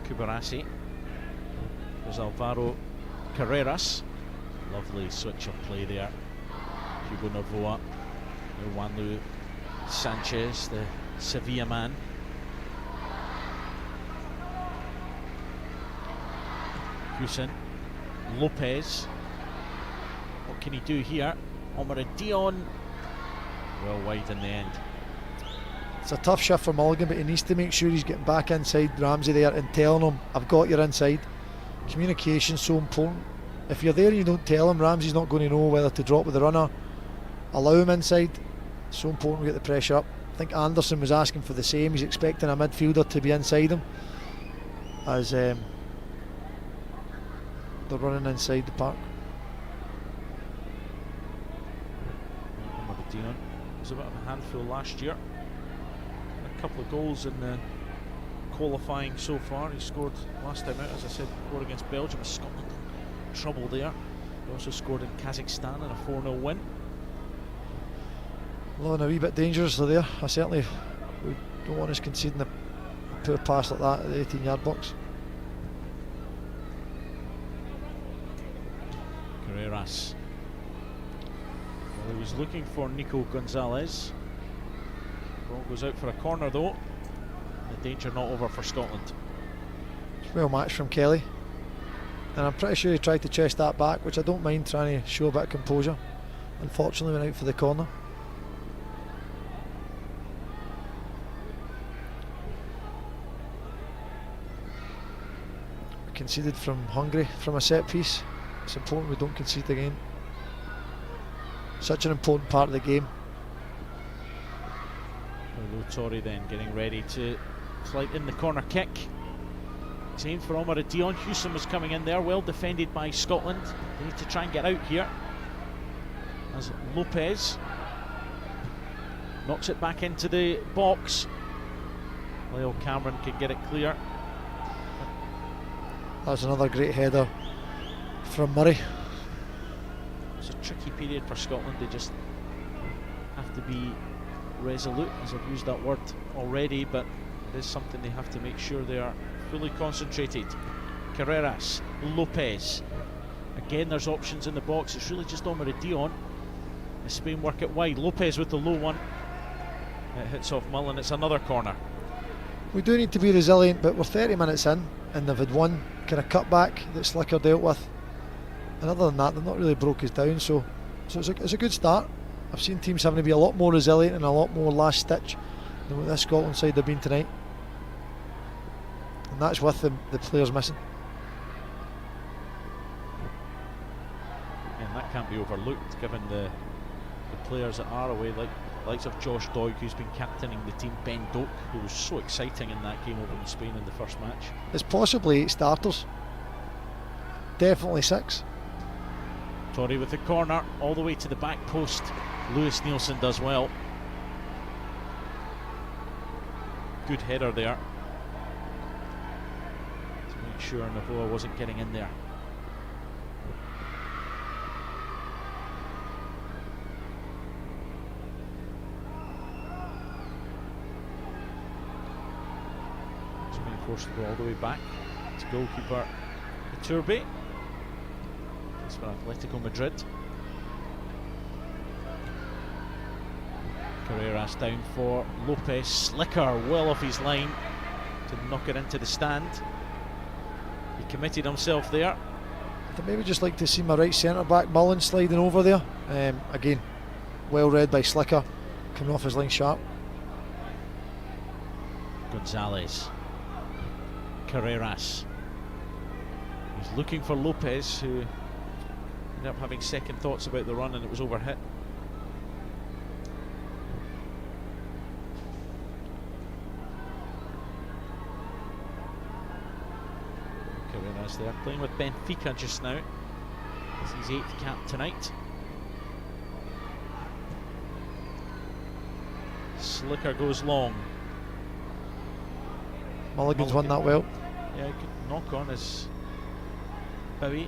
Kubarasi. There's Alvaro Carreras. Lovely switch of play there. Hugo Novoa. Juan Sanchez, the Sevilla man. Hewson. Lopez. What can he do here? Omar Dion. Well wide in the end. It's a tough shift for Mulligan, but he needs to make sure he's getting back inside Ramsey there and telling him, I've got your inside. Communication's so important. If you're there and you don't tell him, Ramsey's not going to know whether to drop with the runner, allow him inside. It's so important we get the pressure up. I think Anderson was asking for the same. He's expecting a midfielder to be inside him as they're running inside the park. Dion was a bit of a handful last year. A couple of goals in the qualifying so far. He scored last time out, as I said, before against Belgium. Scotland in trouble there. He also scored in Kazakhstan in a 4-0 win. Looking a wee bit dangerously there. I certainly don't want us conceding a poor pass like that at the 18-yard box. Carreras. Well, he was looking for Nico Gonzalez. Ball goes out for a corner though. The danger not over for Scotland. It's well matched from Kelly, and I'm pretty sure he tried to chest that back, which I don't mind, trying to show a bit of composure. Unfortunately went out for the corner. Conceded from Hungary from a set piece. It's important we don't concede again. Such an important part of the game. Torre then getting ready to flight in the corner kick. It's aimed for Omar Dion. Hewson was coming in there, well defended by Scotland. They need to try and get out here. As Lopez knocks it back into the box. Leo Cameron can get it clear. That's another great header from Murray. It's a tricky period for Scotland. They just have to be resolute, as I've used that word already, but it is something they have to make sure they are fully concentrated. Carreras, Lopez. Again, there's options in the box. It's really just Omar Dion. As Spain work it wide. Lopez with the low one. It hits off Mullen. It's another corner. We do need to be resilient, but we're 30 minutes in and they've had one kind of cutback that Slicker dealt with, and other than that they've not really broke us down, so it's a good start. I've seen teams having to be a lot more resilient and a lot more last stitch than what this Scotland side have been tonight, and that's with the players missing. And that can't be overlooked given the players that are away, like likes of Josh Doig, who's been captaining the team, Ben Doak, who was so exciting in that game over in Spain in the first match. It's possibly 8 starters, definitely 6. Torre with the corner all the way to the back post. Lewis Nielsen does well. Good header there to make sure Novoa wasn't getting in there. It's being forced to go all the way back to goalkeeper Iturbe. That's for Atletico Madrid. Carreras down for Lopez. Slicker well off his line to knock it into the stand. He committed himself there. I'd maybe just like to see my right centre back Mullen sliding over there. Again, well read by Slicker, coming off his line sharp. Gonzalez. Carreras. He's looking for Lopez, who ended up having second thoughts about the run, and it was overhit. Carreras there, playing with Benfica just now. It's his 8th cap tonight. Slicker goes long. Mulligan's won that well. Yeah, good knock on as Bowie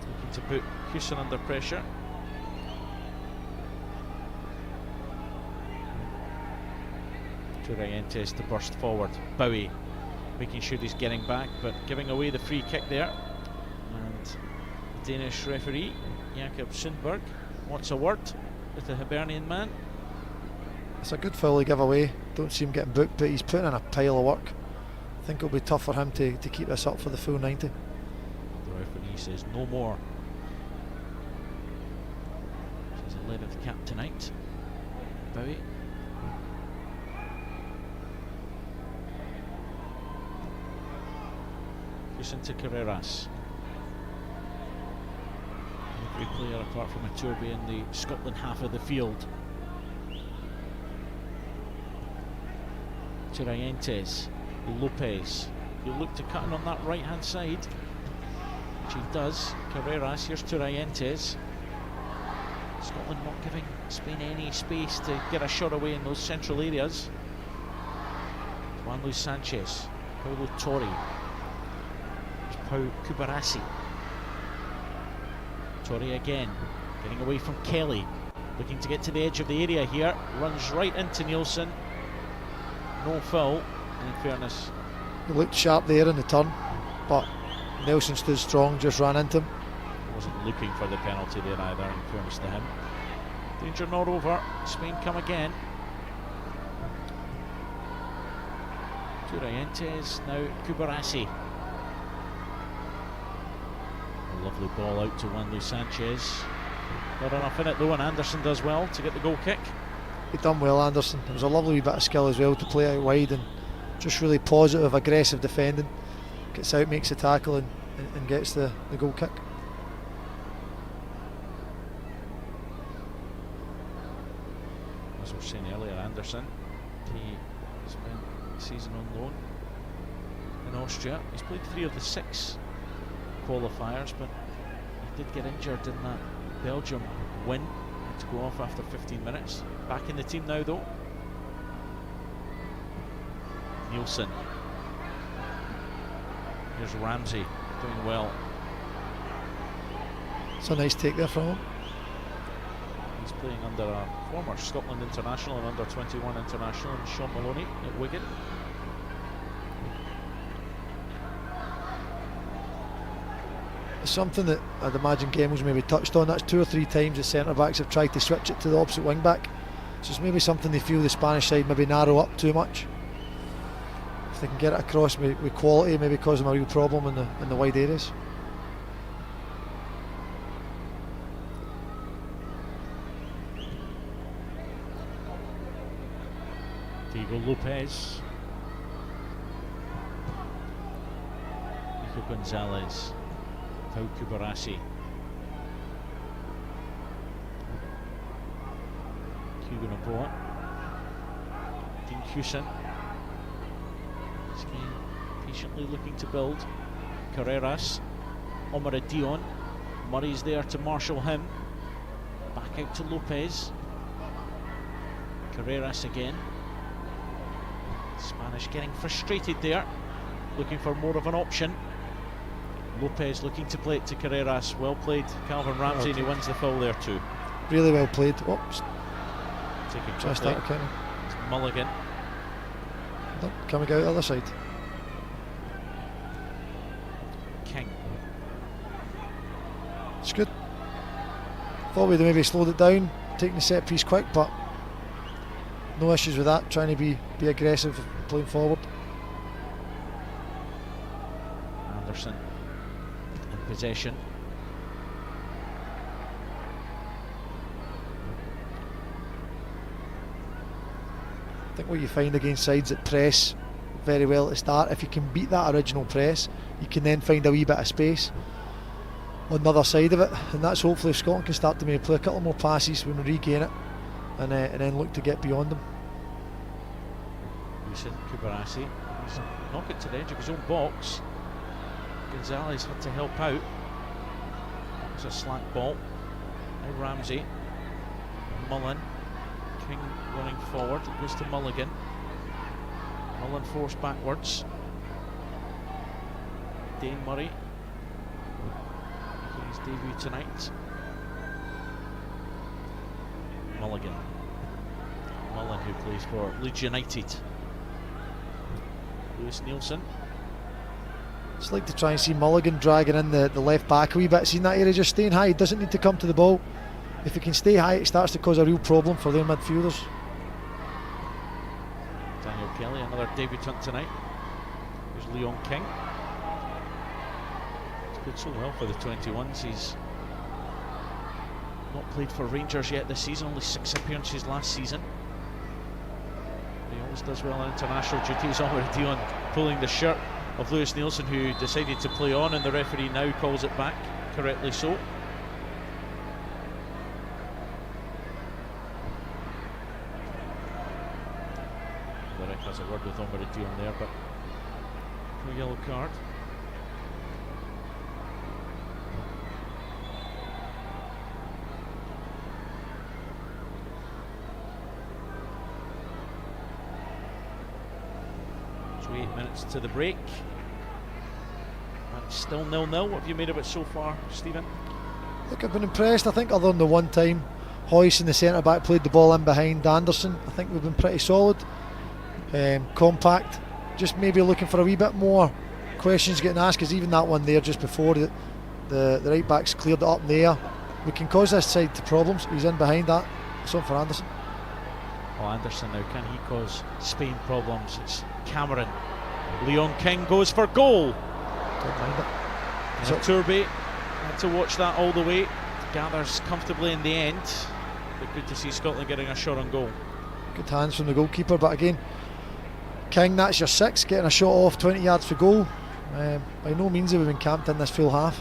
looking to put Houston under pressure. Turientes to burst forward. Bowie making sure he's getting back, but giving away the free kick there. And the Danish referee Jakob Sundberg wants a word with the Hibernian man. It's a good foul to give away. Don't see him getting booked, but he's putting in a pile of work. I think it'll be tough for him to keep this up for the full 90. The referee says no more. He's 11th cap tonight. Bowie. Into Carreras. Every player apart from Iturbe in the Scotland half of the field. Turientes, Lopez. He'll look to cut in on that right hand side, which he does. Carreras, here's Turientes. Scotland not giving Spain any space to get a shot away in those central areas. Juan Luis Sanchez, Paulo Torre. Pau Kubarasi. Torre again, getting away from Kelly, looking to get to the edge of the area here, runs right into Nielsen. No foul, and in fairness, he looked sharp there in the turn, but Nelson stood strong, just ran into him. Wasn't looking for the penalty there either, in fairness to him. Danger not over, Spain come again. Turientes, now Kubarasi. Lovely ball out to Juan Luis Sanchez. Not enough in it though, and Anderson does well to get the goal kick. He done well, Anderson. It was a lovely wee bit of skill as well to play out wide and just really positive, aggressive defending. Gets out, makes the tackle and gets the goal kick. As we were saying earlier, Anderson, he spent the season on loan in Austria. He's played 3 of the 6 qualifiers, but he did get injured in that Belgium win. Had to go off after 15 minutes. Back in the team now though. Nielsen. Here's Ramsey doing well. It's a nice take there from him. He's playing under a former Scotland international and under-21 international, and Sean Maloney at Wigan. It's something that I'd imagine Gemmell's maybe touched on. That's 2 or 3 times the centre backs have tried to switch it to the opposite wing back. So it's maybe something they feel the Spanish side maybe narrow up too much. If they can get it across with quality, maybe cause them a real problem in the wide areas. Diego Lopez. Nico Gonzalez. Pau Kubarasi. Hugo Novoa. Dean Houston. Spain patiently looking to build. Carreras. Omar Dion. Murray's there to marshal him. Back out to Lopez. Carreras again. Spanish getting frustrated there, looking for more of an option. Lopez looking to play it to Carreras. Well played, Calvin Ramsey, and he wins the foul there too. Really well played. Oops. Taking Try to start a counter. It's Mulligan. No, coming out the other side. King. It's good. Thought we'd maybe slowed it down, taking the set piece quick, but no issues with that. Trying to be aggressive, playing forward. Anderson in possession. I think what you find against sides that press very well at the start, if you can beat that original press, you can then find a wee bit of space on the other side of it, and that's hopefully if Scotland can start to maybe play a couple more passes when we regain it, and then look to get beyond them. Lucien Kubarasi, he's knock it to the edge of his own box. Gonzalez had to help out. It's a slack ball. Now Ramsey, Mullen, King running forward. It goes to Mulligan. Mullen forced backwards. Dane Murray making his debut tonight. Mulligan. Mullen, who plays for Leeds United. Lewis Nielsen. Just like to try and see Mulligan dragging in the left back a wee bit. Seeing that area just staying high, he doesn't need to come to the ball. If he can stay high, it starts to cause a real problem for their midfielders. Daniel Kelly, another debutant tonight. Here's Leon King. He's played so well for the 21s. He's not played for Rangers yet this season, only 6 appearances last season. He always does well on international duties. Already on pulling the shirt of Lewis Nielsen, who decided to play on, and the referee now calls it back, correctly so. The ref has a word with Omar Dion there, but no yellow card. So 8 minutes to the break. And it's still 0-0. What have you made of it so far, Stephen? Look, I've been impressed. I think other than the one time Hoyce in the centre back played the ball in behind Anderson, I think we've been pretty solid, compact. Just maybe looking for a wee bit more questions getting asked, because even that one there just before the right back's cleared it up in the air, we can cause this side to problems. He's in behind that. Something for Anderson. Well, Anderson now, can he cause Spain problems? It's Cameron. Leon King goes for goal. Don't mind it. So Turby had to watch that all the way. Gathers comfortably in the end. But good to see Scotland getting a shot on goal. Good hands from the goalkeeper, but again, King, that's your 6, getting a shot off 20 yards for goal. By no means have we been camped in this full half.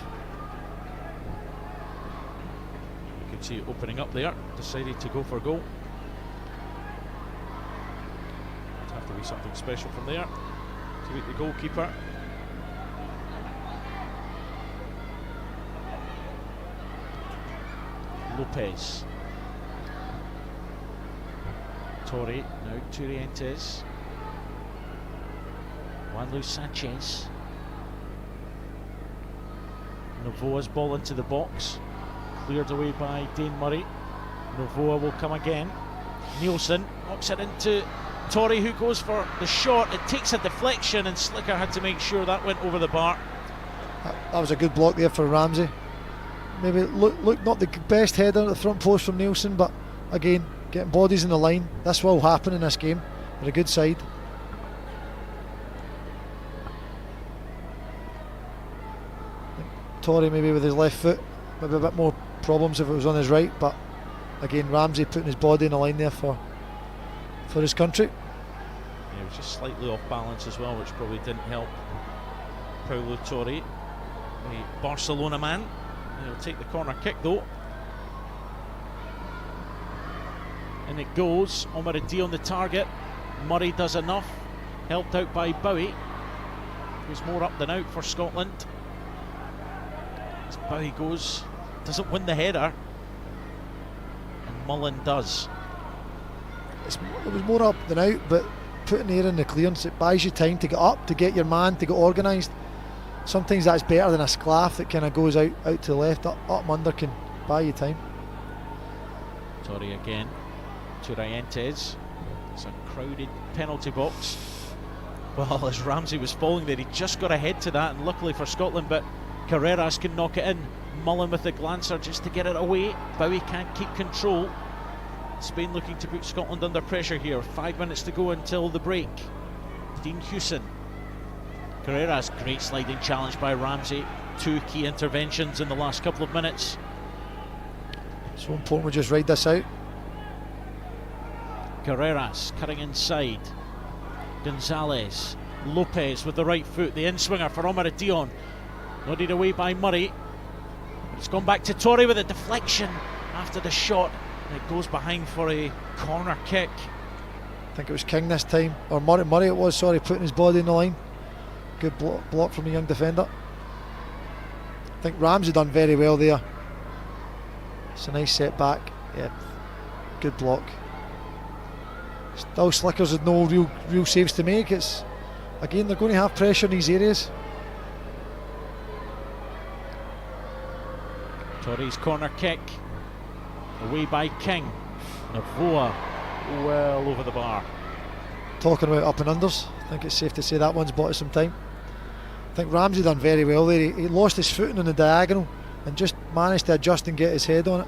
You can see it opening up there. Decided to go for goal. It'd have to be something special from there to beat the goalkeeper. Lopez. Torre, now Turientes. Juan Luis Sanchez. Novoa's ball into the box. Cleared away by Dane Murray. Novoa will come again. Nielsen knocks it into Torre, who goes for the shot. It takes a deflection, and Slicker had to make sure that went over the bar. That was a good block there for Ramsey. Maybe look not the best header at the front post from Nielsen, but again, getting bodies in the line. This will happen in this game. They're a good side. Torre maybe with his left foot, maybe a bit more problems if it was on his right, but again, Ramsey putting his body in the line there for his country. Yeah, he was just slightly off balance as well, which probably didn't help Paulo Torre, the Barcelona man. He'll take the corner kick though. And it goes. Omar Adi on the target. Murray does enough. Helped out by Bowie, who's more up than out for Scotland. As Bowie goes, doesn't win the header. And Mullen does. It was more up than out, but putting air in the clearance. It buys you time to get up, to get your man, to get organised. Sometimes that's better than a sclaff that kind of goes out to the left. Up and under can buy you time. Torre again to Rientes. It's a crowded penalty box. Well, as Ramsey was falling there, he just got ahead to that, and luckily for Scotland, but Carreras can knock it in. Mullen with the glancer just to get it away. Bowie can't keep control. Spain looking to put Scotland under pressure here. 5 minutes to go until the break. Dean Hewson. Carreras, great sliding challenge by Ramsey. 2 key interventions in the last couple of minutes. So important we just ride this out. Carreras cutting inside. Gonzalez. Lopez with the right foot. The in-swinger for Omar Dion. Nodded away by Murray. It's gone back to Torre with a deflection after the shot. And it goes behind for a corner kick. I think it was King this time, or Murray it was, sorry, putting his body in the line. Good block from a young defender. I think Ramsey done very well there. It's a nice setback. Yeah, good block. Still Slickers with no real saves to make. It's again, they're going to have pressure in these areas. Torre's corner kick. Away by King. Navoa well over the bar. Talking about up and unders, I think it's safe to say that one's bought us some time. I think Ramsey done very well there. He lost his footing on the diagonal and just managed to adjust and get his head on it.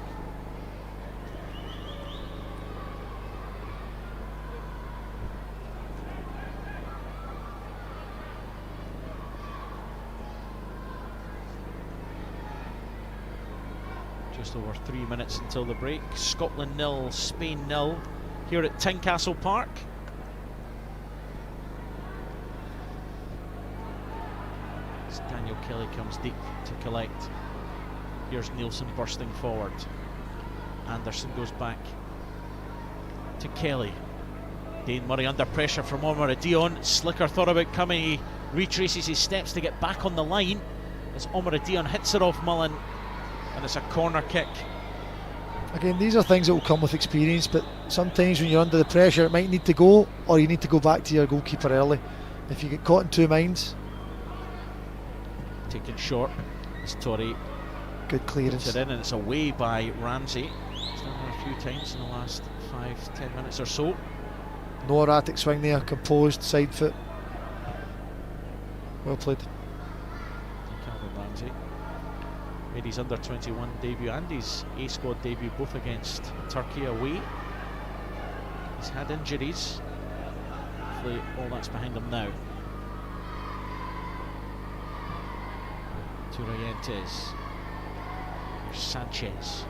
Just over 3 minutes until the break. Scotland 0, Spain 0 here at Tynecastle Park. As Daniel Kelly comes deep to collect. Here's Nielsen bursting forward. Anderson goes back to Kelly. Dane Murray under pressure from Omar Dion. Slicker thought about coming. He retraces his steps to get back on the line as Omar Dion hits it off Mullen. And it's a corner kick. Again, these are things that will come with experience, but sometimes when you're under the pressure it might need to go, or you need to go back to your goalkeeper early. If you get caught in two minds. Taken short as Torre good clearance. puts it in, and it's away by Ramsey. It's done it a few times in the last 5-10 minutes or so. No erratic swing there, composed, side foot. Well played. Calvin Ramsey made his Under-21 debut and his A-squad debut both against Turkey away. He's had injuries. Hopefully all that's behind him now. To Rientes. There's Sanchez.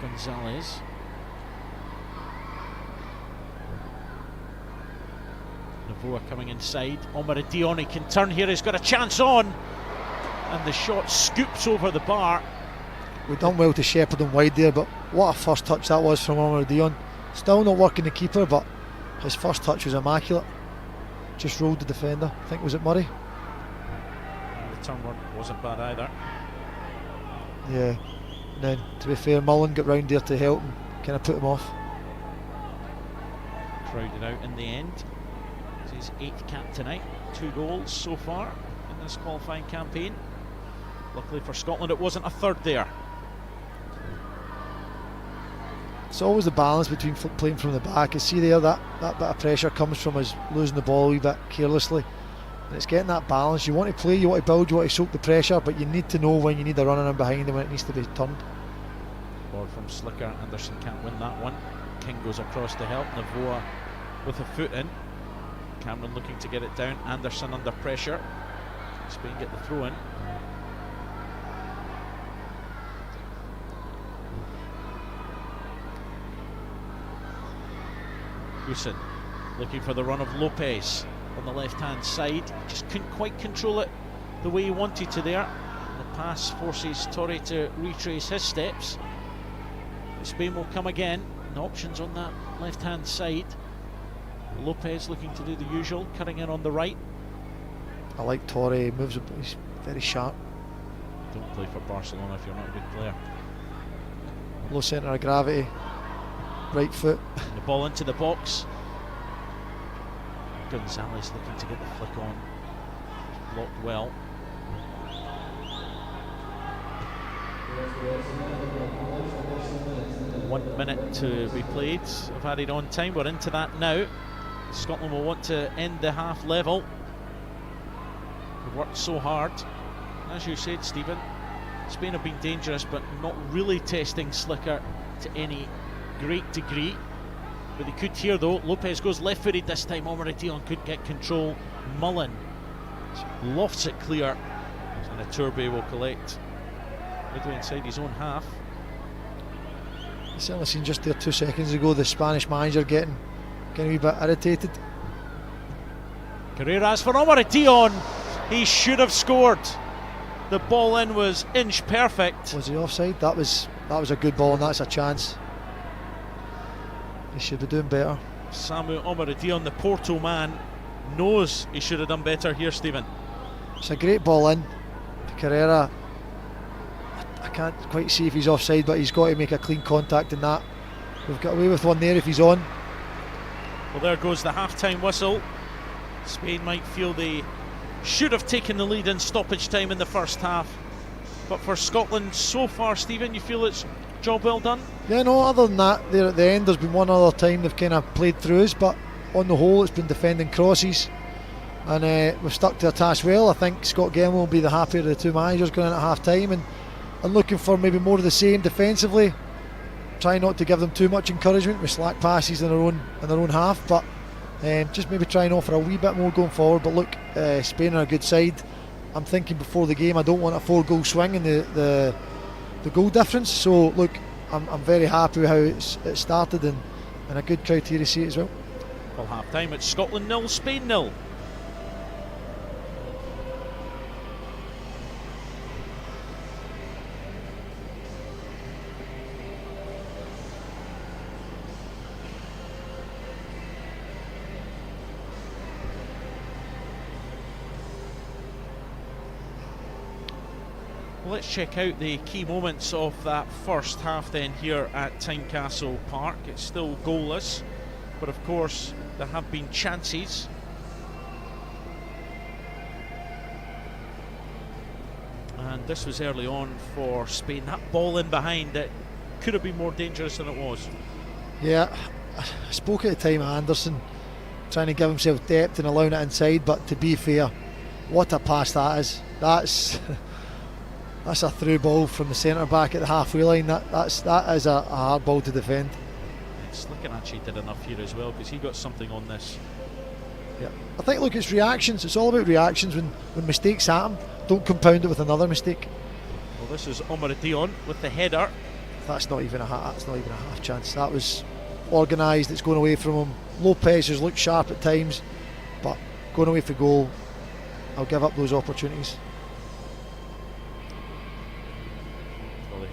Gonzalez. Navoa coming inside. Omar Dion, he can turn here, he's got a chance on. And the shot scoops over the bar. We've done well to shepherd him wide there, but what a first touch that was from Omar Dion. Still not working the keeper, but his first touch was immaculate. Just rolled the defender. I think, was it Murray? The turn wasn't bad either. Yeah. And then, to be fair, Mullen got round there to help and kind of put him off. Crowded out in the end. It's his 8th cap tonight. 2 goals so far in this qualifying campaign. Luckily for Scotland, it wasn't a third there. It's always the balance between playing from the back. You see there, that bit of pressure comes from us losing the ball a wee bit carelessly. And it's getting that balance. You want to play, you want to build, you want to soak the pressure, but you need to know when you need a runner in behind and when it needs to be turned. Ball from Slicker. Anderson can't win that one. King goes across to help. Navoa with a foot in. Cameron looking to get it down. Anderson under pressure. Spain get the throw in. Hewson looking for the run of Lopez on the left hand side. Just couldn't quite control it the way he wanted to there. And the pass forces Torre to retrace his steps. Spain will come again. And options on that left hand side. Lopez looking to do the usual, cutting in on the right. I like Torre, he moves, he's very sharp. Don't play for Barcelona if you're not a good player. Low centre of gravity. right foot. The ball into the box. Gonzalez looking to get the flick on. Blocked well. One minute to be played of added on time. We're into that now. Scotland will want to end the half level. We've worked so hard. As you said, Stephen, Spain have been dangerous, but not really testing Slicker to any great degree. But they could here though. Lopez goes left-footed this time. Omar Dion couldn't get control. Mullen lofts it clear, and Iturbe will collect midway inside his own half. You certainly seen just there 2 seconds ago the Spanish manager getting a wee bit irritated. Carreras for Omar Dion. He should have scored. The ball in was inch perfect. Was he offside? That was a good ball, and that's a chance. He should be doing better. Samu Omar Dion, the Porto man, knows he should have done better here, Stephen. It's a great ball in. Carrera, I can't quite see if he's offside, but he's got to make a clean contact in that. We've got away with one there if he's on. Well, there goes the half-time whistle. Spain might feel they should have taken the lead in stoppage time in the first half. But for Scotland so far, Stephen, you feel it's job well done? Yeah, no, other than that, there at the end, there's been one other time they've kind of played through us, but on the whole, it's been defending crosses. And we've stuck to our task well. I think Scott Gemmell will be the happier of the two managers going in at half-time, and looking for maybe more of the same defensively. Try not to give them too much encouragement with slack passes in their own half, but just maybe try and offer a wee bit more going forward. But look, Spain are a good side. I'm thinking before the game I don't want a 4-goal swing in the goal difference. So look, I'm very happy with how it started, and a good crowd here to see it as well. Well, half time it's Scotland 0, Spain 0. Let's check out the key moments of that first half then here at Tynecastle Park. It's still goalless, but of course there have been chances. And this was early on for Spain. That ball in behind, it could have been more dangerous than it was. Yeah, I spoke at the time of Anderson trying to give himself depth and allowing it inside, but to be fair, what a pass that is. That's a through ball from the centre back at the halfway line. That is a hard ball to defend. Slicker actually did enough here as well, because he got something on this. Yeah, I think, look, it's reactions. It's all about reactions. When mistakes happen, don't compound it with another mistake. Well, this is Omar Dion with the header. That's not even a half chance. That was organised. It's going away from him. Lopez has looked sharp at times, but going away for goal, I'll give up those opportunities.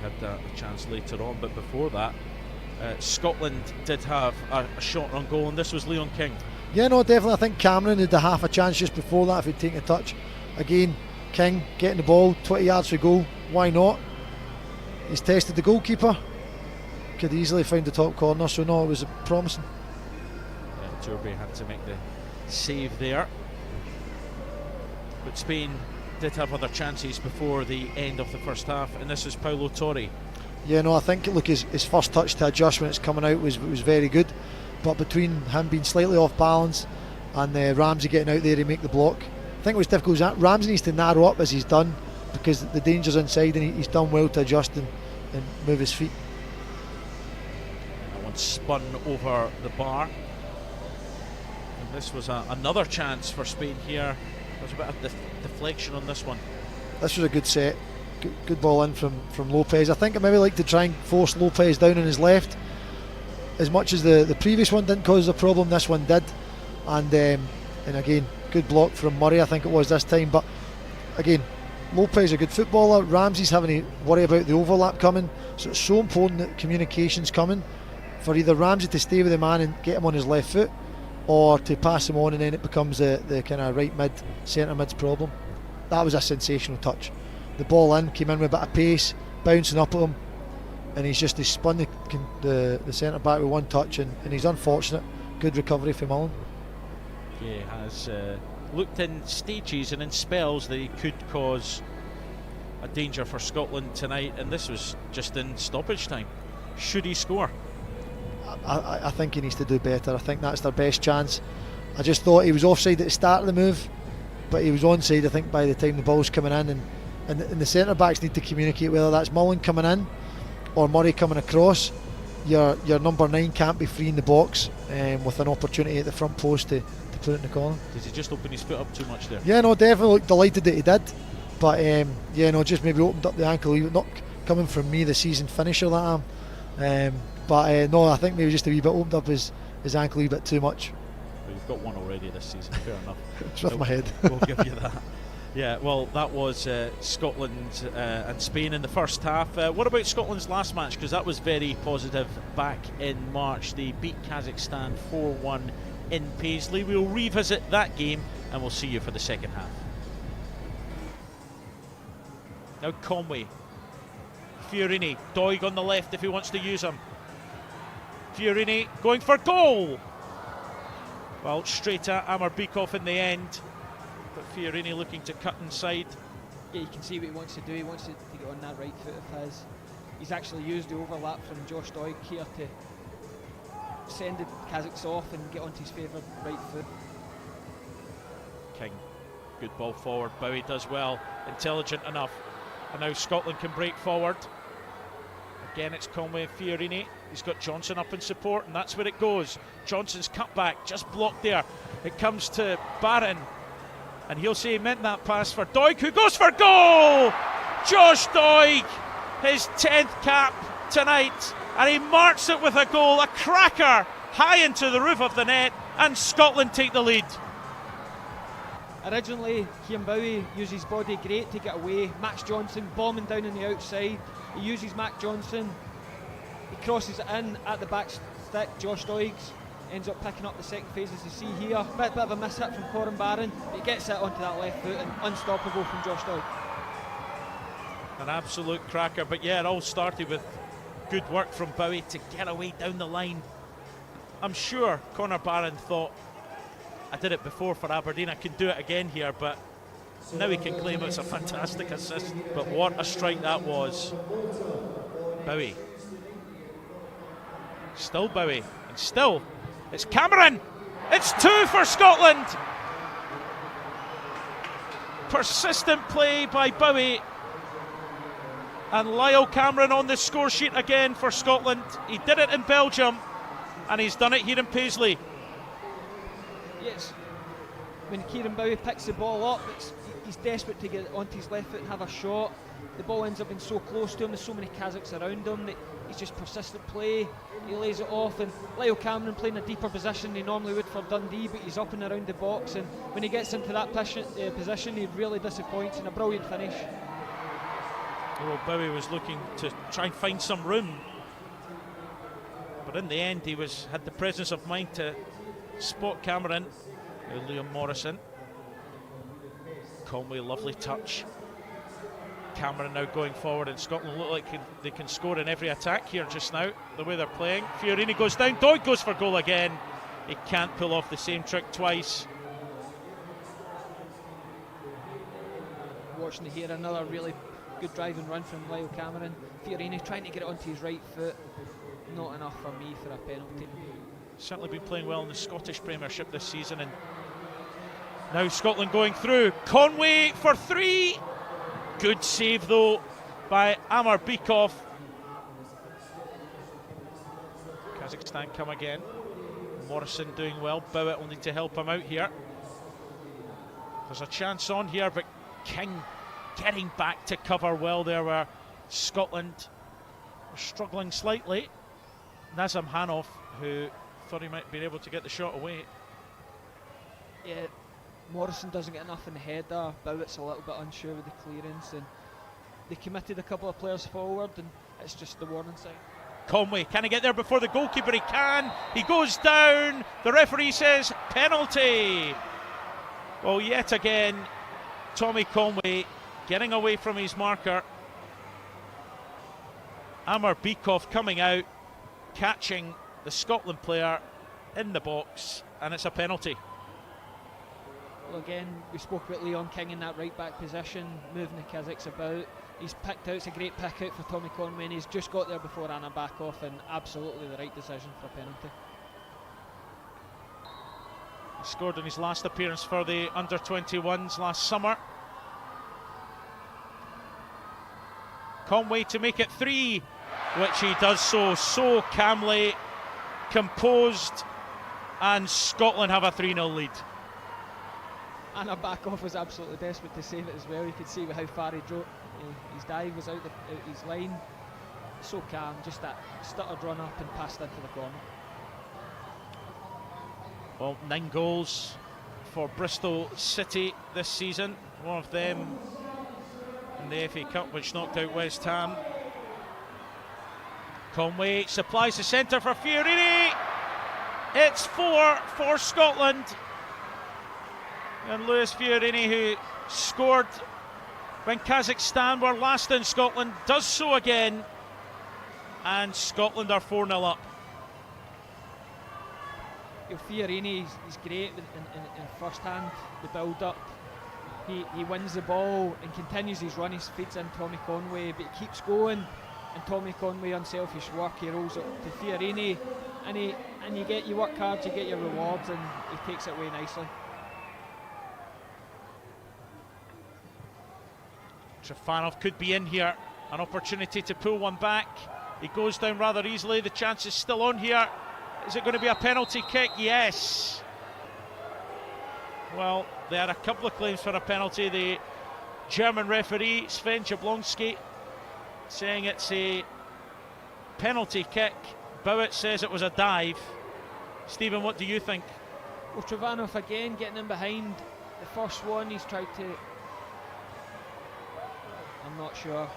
Had a chance later on, but before that Scotland did have a shot on goal, and this was Leon King. Yeah, no, definitely. I think Cameron had a half a chance just before that if he'd taken a touch. Again, King getting the ball 20 yards for goal, why not? He's tested the goalkeeper, could easily find the top corner, so no, it was promising. Iturbe had to make the save there, but Spain did have other chances before the end of the first half, and this is Paulo Torre. Yeah, no, I think, look, his first touch to adjust when it's coming out was very good, but between him being slightly off balance and Ramsey getting out there to make the block, I think what's difficult is Ramsey needs to narrow up as he's done, because the danger's inside, and he's done well to adjust and move his feet. That one spun over the bar, and this was another chance for Spain here. There's a bit of deflection on this one. This was a good set, good ball in from Lopez. I think I maybe like to try and force Lopez down on his left. As much as the previous one didn't cause a problem, this one did. And again, good block from Murray, I think it was this time. But again, Lopez a good footballer. Ramsey's having to worry about the overlap coming, so it's so important that communication's coming for either Ramsey to stay with the man and get him on his left foot, or to pass him on, and then it becomes the kind of right mid, centre mid's problem. That was a sensational touch. The ball in, came in with a bit of pace, bouncing up at him. and he's spun the centre back with one touch, and he's unfortunate. Good recovery from Mullen. Yeah, he has looked in stages and in spells that he could cause a danger for Scotland tonight, and this was just in stoppage time. Should he score? I think he needs to do better. I think that's their best chance. I just thought he was offside at the start of the move, but he was onside, I think, by the time the ball's coming in, and the centre backs need to communicate, whether that's Mullen coming in or Murray coming across. Your number 9 can't be free in the box with an opportunity at the front post to put it in the corner. Does he just open his foot up too much there? Yeah, no, definitely looked delighted that he did, but yeah, no, just maybe opened up the ankle a wee bit. Not coming from me, the seasoned finisher that I am, but no, I think maybe just a wee bit opened up his ankle a wee bit too much. Well, you've got one already this season, fair enough. It's off my head. We'll give you that. Yeah, well, that was Scotland and Spain in the first half. What about Scotland's last match? Because that was very positive back in March. They beat Kazakhstan 4-1 in Paisley. We'll revisit that game and we'll see you for the second half. Now Conway. Fiorini. Doig on the left if he wants to use him. Fiorini going for goal. Well, straight at Amar Bikov in the end. But Fiorini looking to cut inside. Yeah, you can see what he wants to do. He wants to get on that right foot of his. He's actually used the overlap from Josh Doig here to send the Kazakhs off and get onto his favourite right foot. King, good ball forward. Bowie does well, intelligent enough. And now Scotland can break forward. Again, it's Conway and Fiorini. He's got Johnson up in support, and that's where it goes. Johnson's cut back, just blocked there. It comes to Barron. And he'll say he meant that pass for Doig, who goes for goal! Josh Doig, his 10th cap tonight, and he marks it with a goal, a cracker, high into the roof of the net, and Scotland take the lead. Originally, Kieran Bowie used his body great to get away. Max Johnson bombing down on the outside. He uses Mac Johnson. He crosses it in at the back stick. Josh Doig's ends up picking up the second phase, as you see here. Bit of a miss hit from Corin Barron, but he gets it onto that left foot, and unstoppable from Josh Doig. An absolute cracker, but yeah, it all started with good work from Bowie to get away down the line. I'm sure Conor Barron thought, I did it before for Aberdeen, I can do it again here, but now he can claim it's a fantastic assist. But what a strike that was. Bowie. Still Bowie, and still it's Cameron. It's 2 for Scotland. Persistent play by Bowie. And Lyle Cameron on the score sheet again for Scotland. He did it in Belgium, and he's done it here in Paisley. Yes, when Kieran Bowie picks the ball up, he's desperate to get onto his left foot and have a shot. The ball ends up being so close to him, there's so many Kazakhs around him that he's just persistent play. He lays it off, and Lyle Cameron playing a deeper position than he normally would for Dundee, but he's up and around the box, and when he gets into that position, he really disappoints, and a brilliant finish. Well, Bowie was looking to try and find some room, but in the end he had the presence of mind to spot Cameron. Liam Morrison. Conway, lovely touch. Cameron now going forward, and Scotland look like they can score in every attack here just now, the way they're playing. Fiorini goes down, Doig goes for goal again. He can't pull off the same trick twice. Watching here, another really good driving run from Lyle Cameron. Fiorini trying to get it onto his right foot. Not enough for me for a penalty. Certainly been playing well in the Scottish Premiership this season, and now Scotland going through. Conway for 3. Good save though by Amar Bikov. Kazakhstan come again. Morrison doing well. Bowett will need to help him out here. There's a chance on here, but King getting back to cover well there, where Scotland are struggling slightly. Nazem Hanoff, who thought he might be able to get the shot away. Yeah, Morrison doesn't get enough in the header. Bowett's a little bit unsure with the clearance, and they committed a couple of players forward, and it's just the warning sign. Conway, can he get there before the goalkeeper? He can. He goes down. The referee says penalty. Well, yet again, Tommy Conway getting away from his marker. Amar Bikov coming out, catching the Scotland player in the box, and it's a penalty. Well, again, we spoke about Leon King in that right back position, moving the Kazakhs about. He's picked out, it's a great pick out for Tommy Conway, and he's just got there before Anna back off, and absolutely the right decision for a penalty. He scored in his last appearance for the Under-21s last summer. Conway to make it 3, which he does so calmly, composed, and Scotland have a 3-0 lead. Anna Backoff was absolutely desperate to save it as well. You could see how far he drove. His dive was out his line. So calm, just that stuttered run up and passed into the corner. Well, 9 goals for Bristol City this season. One of them in the FA Cup, which knocked out West Ham. Conway supplies the centre for Fiorini. It's 4 for Scotland. And Lewis Fiorini, who scored when Kazakhstan were last in Scotland, does so again. And Scotland are 4-0 up. Fiorini, he's great in first hand, the build up. He wins the ball and continues his run. He feeds in Tommy Conway, but he keeps going. And Tommy Conway, unselfish work, he rolls up to Fiorini, and you work hard, you get your rewards, and he takes it away nicely. Trifanov could be in here, an opportunity to pull one back. He goes down rather easily, the chance is still on here. Is it going to be a penalty kick? Yes. Well, they had a couple of claims for a penalty. The German referee, Sven Jablonski, saying it's a penalty kick. Bowett says it was a dive. Stephen, what do you think? Well, Trifanov again getting in behind. The first one he's tried to... I'm not sure.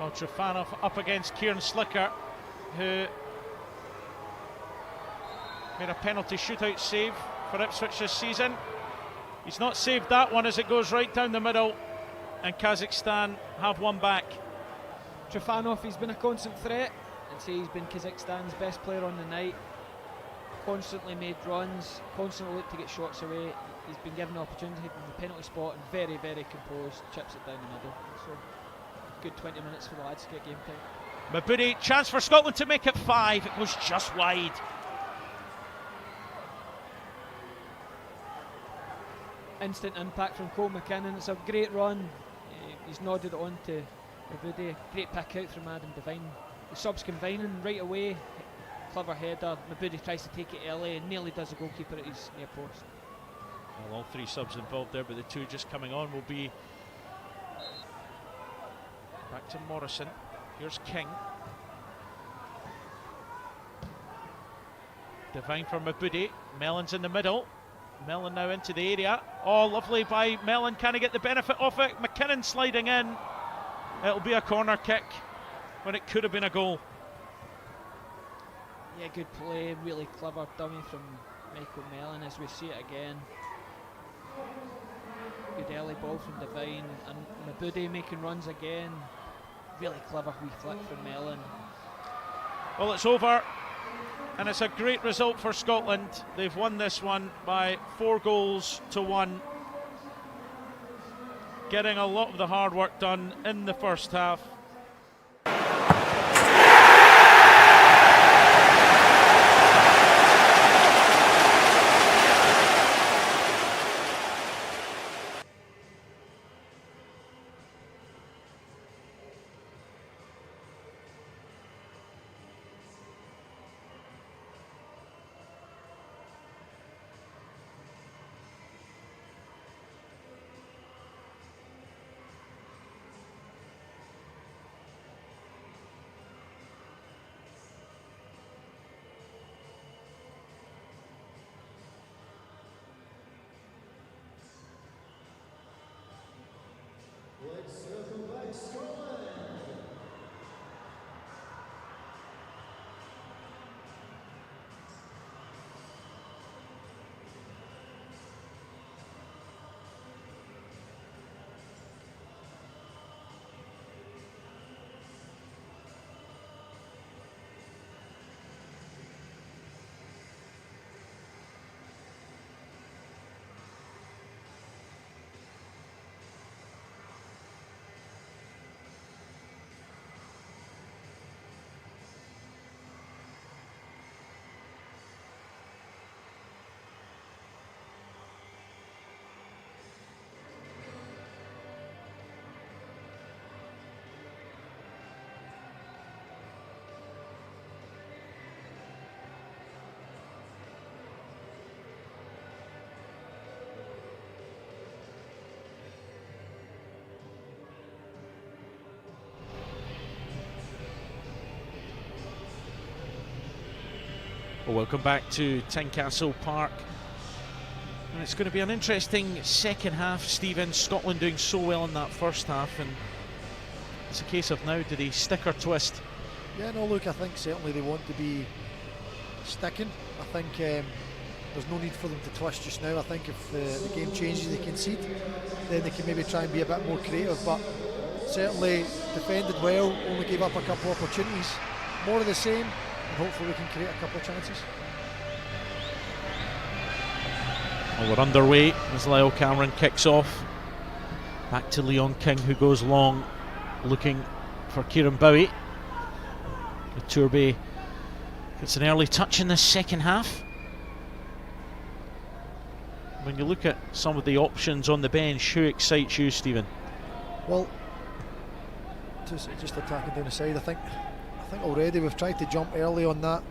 Well, Trifanov up against Kieran Slicker, who made a penalty shootout save for Ipswich this season. He's not saved that one as it goes right down the middle, and Kazakhstan have one back. Trifanov, he's been a constant threat. I'd say he's been Kazakhstan's best player on the night. Constantly made runs, constantly looked to get shots away. He's been given the opportunity from the penalty spot and very, very composed, chips it down the middle. So, good 20 minutes for the lads to get game time. Mabudi, chance for Scotland to make it 5. It goes just wide. Instant impact from Cole McKinnon. It's a great run. He's nodded it on to Mabudi. Great pick out from Adam Devine. The subs combining right away. Clever header. Mabudi tries to take it early and nearly does the goalkeeper at his near post. Well, all 3 subs involved there, but the 2 just coming on will be back to Morrison. Here's King. Devine for Mabudi. Mellon's in the middle. Mellon now into the area. Oh, lovely by Mellon. Can he get the benefit of it? McKinnon sliding in. It'll be a corner kick when it could have been a goal. Yeah, good play. Really clever dummy from Michael Mellon as we see it again. Good early ball from Devine, and Mabudi making runs again. Really clever wee flick from Mellon. Well, it's over, and it's a great result for Scotland. They've won this one by 4 goals to 1. Getting a lot of the hard work done in the first half. Well, welcome back to Tynecastle Park. And it's going to be an interesting second half, Stephen. Scotland doing so well in that first half, and it's a case of now, do they stick or twist? Yeah, no, look, I think certainly they want to be sticking. I think there's no need for them to twist just now. I think if the game changes, they concede, then they can maybe try and be a bit more creative, but certainly defended well, only gave up a couple of opportunities. More of the same, and hopefully we can create a couple of chances. Well, we're underway as Lyle Cameron kicks off. Back to Leon King, who goes long, looking for Kieran Bowie. Iturbe gets an early touch in the second half. When you look at some of the options on the bench, who excites you, Stephen? Well, just attacking down the side, I think already we've tried to jump early on that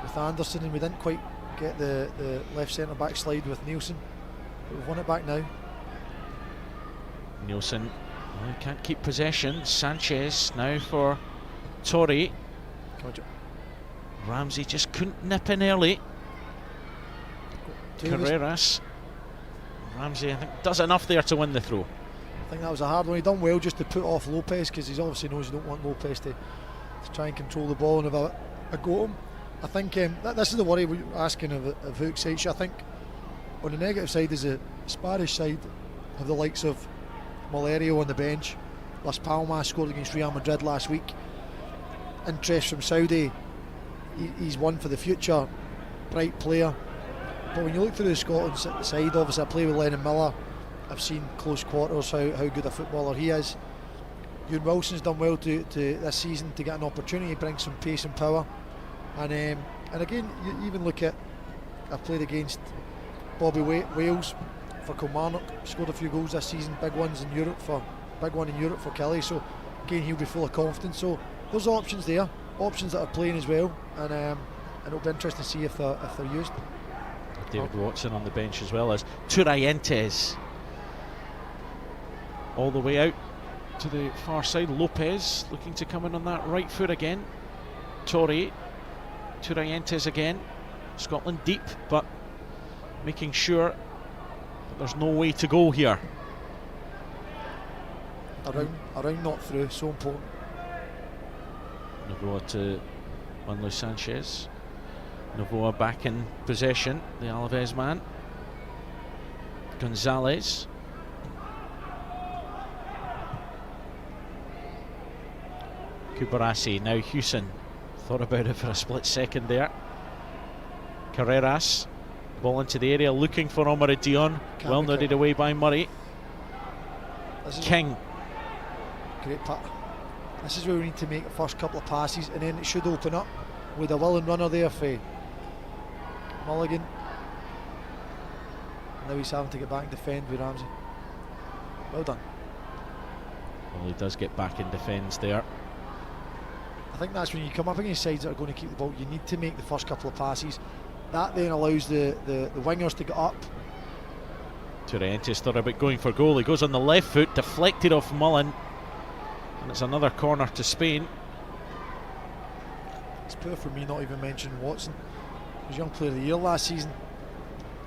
with Anderson, and we didn't quite get the left centre back slide with Nielsen, but we've won it back now. Nielsen, well, he can't keep possession. Sanchez now for Torrey. Ramsey just couldn't nip in early. Carreras. Ramsey, I think, does enough there to win the throw. I think that was a hard one. He done well just to put off Lopez, because he obviously knows you don't want Lopez to try and control the ball and have a go at him. I think this is the worry we're asking of who excites you. I think on the negative side is the Spanish side of the likes of Malerio on the bench. Las Palmas scored against Real Madrid last week. Interest from Saudi, he's one for the future, bright player. But when you look through the Scotland side, obviously I play with Lennon Miller. I've seen close quarters how good a footballer he is. Ewan Wilson's done well to this season to get an opportunity, bring some pace and power. And again, you even look at, I've played against Bobby Wales for Kilmarnock, scored a few goals this season, big one in Europe for Kelly. So again, he'll be full of confidence. So there's options there, options that are playing as well, and it'll be interesting to see if they're used. David Watson on the bench as well as Turientes. All the way out to the far side. Lopez looking to come in on that right foot again. Torrey, Turientes again. Scotland deep, but making sure that there's no way to go here. Around not through, so important. Novoa to Juan Luis Sanchez. Novoa back in possession, the Alaves man. Gonzalez. Kubarasi, now Hewson. Thought about it for a split second there. Carreras, ball into the area, looking for Omar Dion. Well nodded away by Murray. King. Great pat. This is where we need to make the first couple of passes, and then it should open up with a willing runner there for Mulligan. Now he's having to get back and defend with Ramsey. Well done. Well, he does get back and defends there. I think that's when you come up against sides that are going to keep the ball, you need to make the first couple of passes. That then allows the wingers to get up. Turientes thought about going for goal. He goes on the left foot, deflected off Mullen, and it's another corner to Spain. It's poor for me not even mentioning Watson. He was Young Player of the Year last season.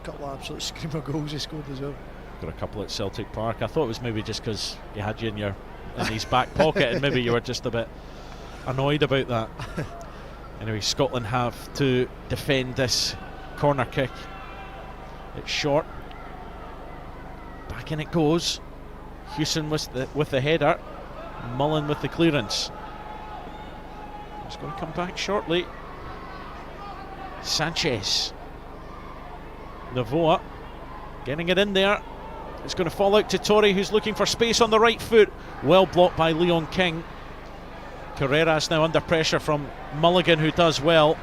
A couple of absolute screamer goals he scored as well. Got a couple at Celtic Park. I thought it was maybe just because he had you in his back pocket, and maybe you were just a bit annoyed about that. Anyway, Scotland have to defend this corner kick. It's short. Back in it goes. Hewson with the header. Mullen with the clearance. It's going to come back shortly. Sanchez. Novoa getting it in there. It's going to fall out to Torrey, who's looking for space on the right foot. Well blocked by Leon King. Carreras now under pressure from Mulligan, who does well.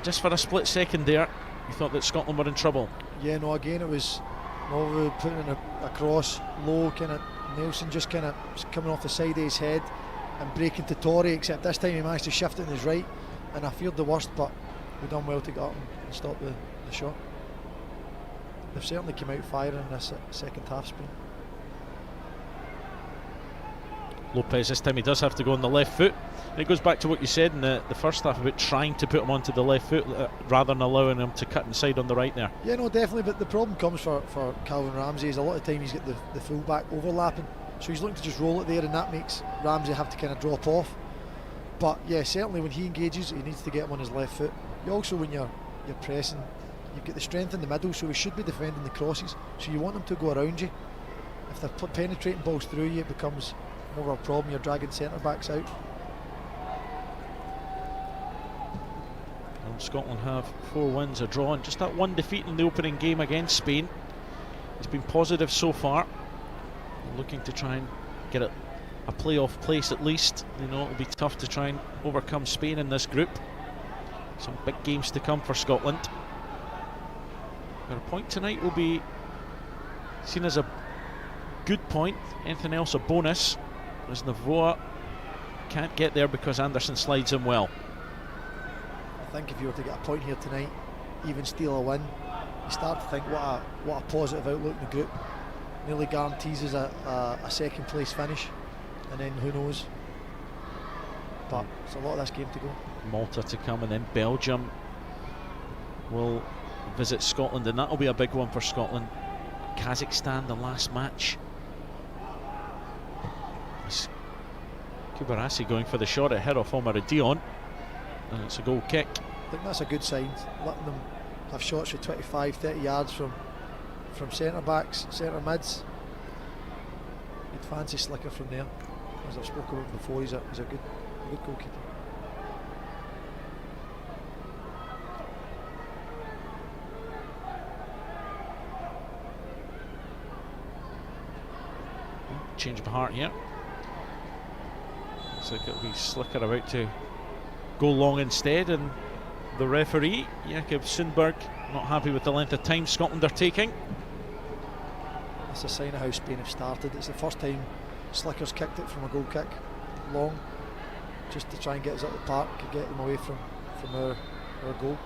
Just for a split second there, you thought that Scotland were in trouble. Yeah, no, again it was Mulligan putting in a cross low, kind of Nelson just kind of coming off the side of his head and breaking to Torrey, except this time he managed to shift it in his right, and I feared the worst, but we've done well to get up and stop the shot. They've certainly come out firing in this second half, Spain. Lopez this time he does have to go on the left foot. And it goes back to what you said in the first half about trying to put him onto the left foot rather than allowing him to cut inside on the right there. Yeah, no, definitely, but the problem comes for Calvin Ramsey is a lot of time he's got the full back overlapping, so he's looking to just roll it there, and that makes Ramsey have to kind of drop off. But yeah, certainly when he engages, he needs to get him on his left foot. You also, when you're pressing, you've got the strength in the middle, so he should be defending the crosses, so you want them to go around you. If they're penetrating balls through you, it becomes more of a problem. You're dragging centre backs out. And Scotland have 4 wins, a draw, and just that one defeat in the opening game against Spain. It's been positive so far. Looking to try and get a playoff place at least. You know, it'll be tough to try and overcome Spain in this group. Some big games to come for Scotland. But a point tonight will be seen as a good point. Anything else a bonus, as Navoa can't get there because Anderson slides him well. I think if you were to get a point here tonight, even steal a win, you start to think what a positive outlook in the group. Nearly guarantees us a second place finish, and then who knows. But it's a lot of this game to go. Malta to come, and then Belgium will visit Scotland, and that'll be a big one for Scotland. Kazakhstan, the last match. Kubarasi going for the shot at head off Omar Dion, and it's a goal kick. I think that's a good sign, letting them have shots for 25-30 yards from centre backs, centre mids. You'd fancy Slicker from there. As I've spoken about before, he's a good goalkeeper. Change of heart here. Looks like it'll be Slicker about to go long instead, and the referee, Jakob Sundberg, not happy with the length of time Scotland are taking. That's a sign of how Spain have started. It's the first time Slicker's kicked it from a goal kick long, just to try and get us up the park, get them away from our goal.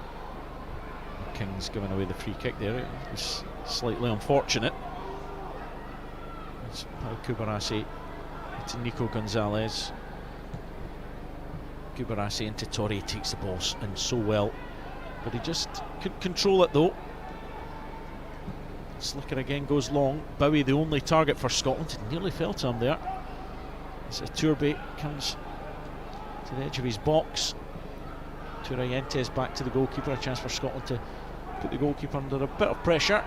King's given away the free kick there. It was slightly unfortunate. It's Kubarasi to Nico Gonzalez. Kubarasi into Torre, takes the balls in so well, but he just couldn't control it though. Slicker again goes long. Bowie the only target for Scotland. It nearly fell to him there. As Iturbe comes to the edge of his box. Turayentes back to the goalkeeper. A chance for Scotland to put the goalkeeper under a bit of pressure.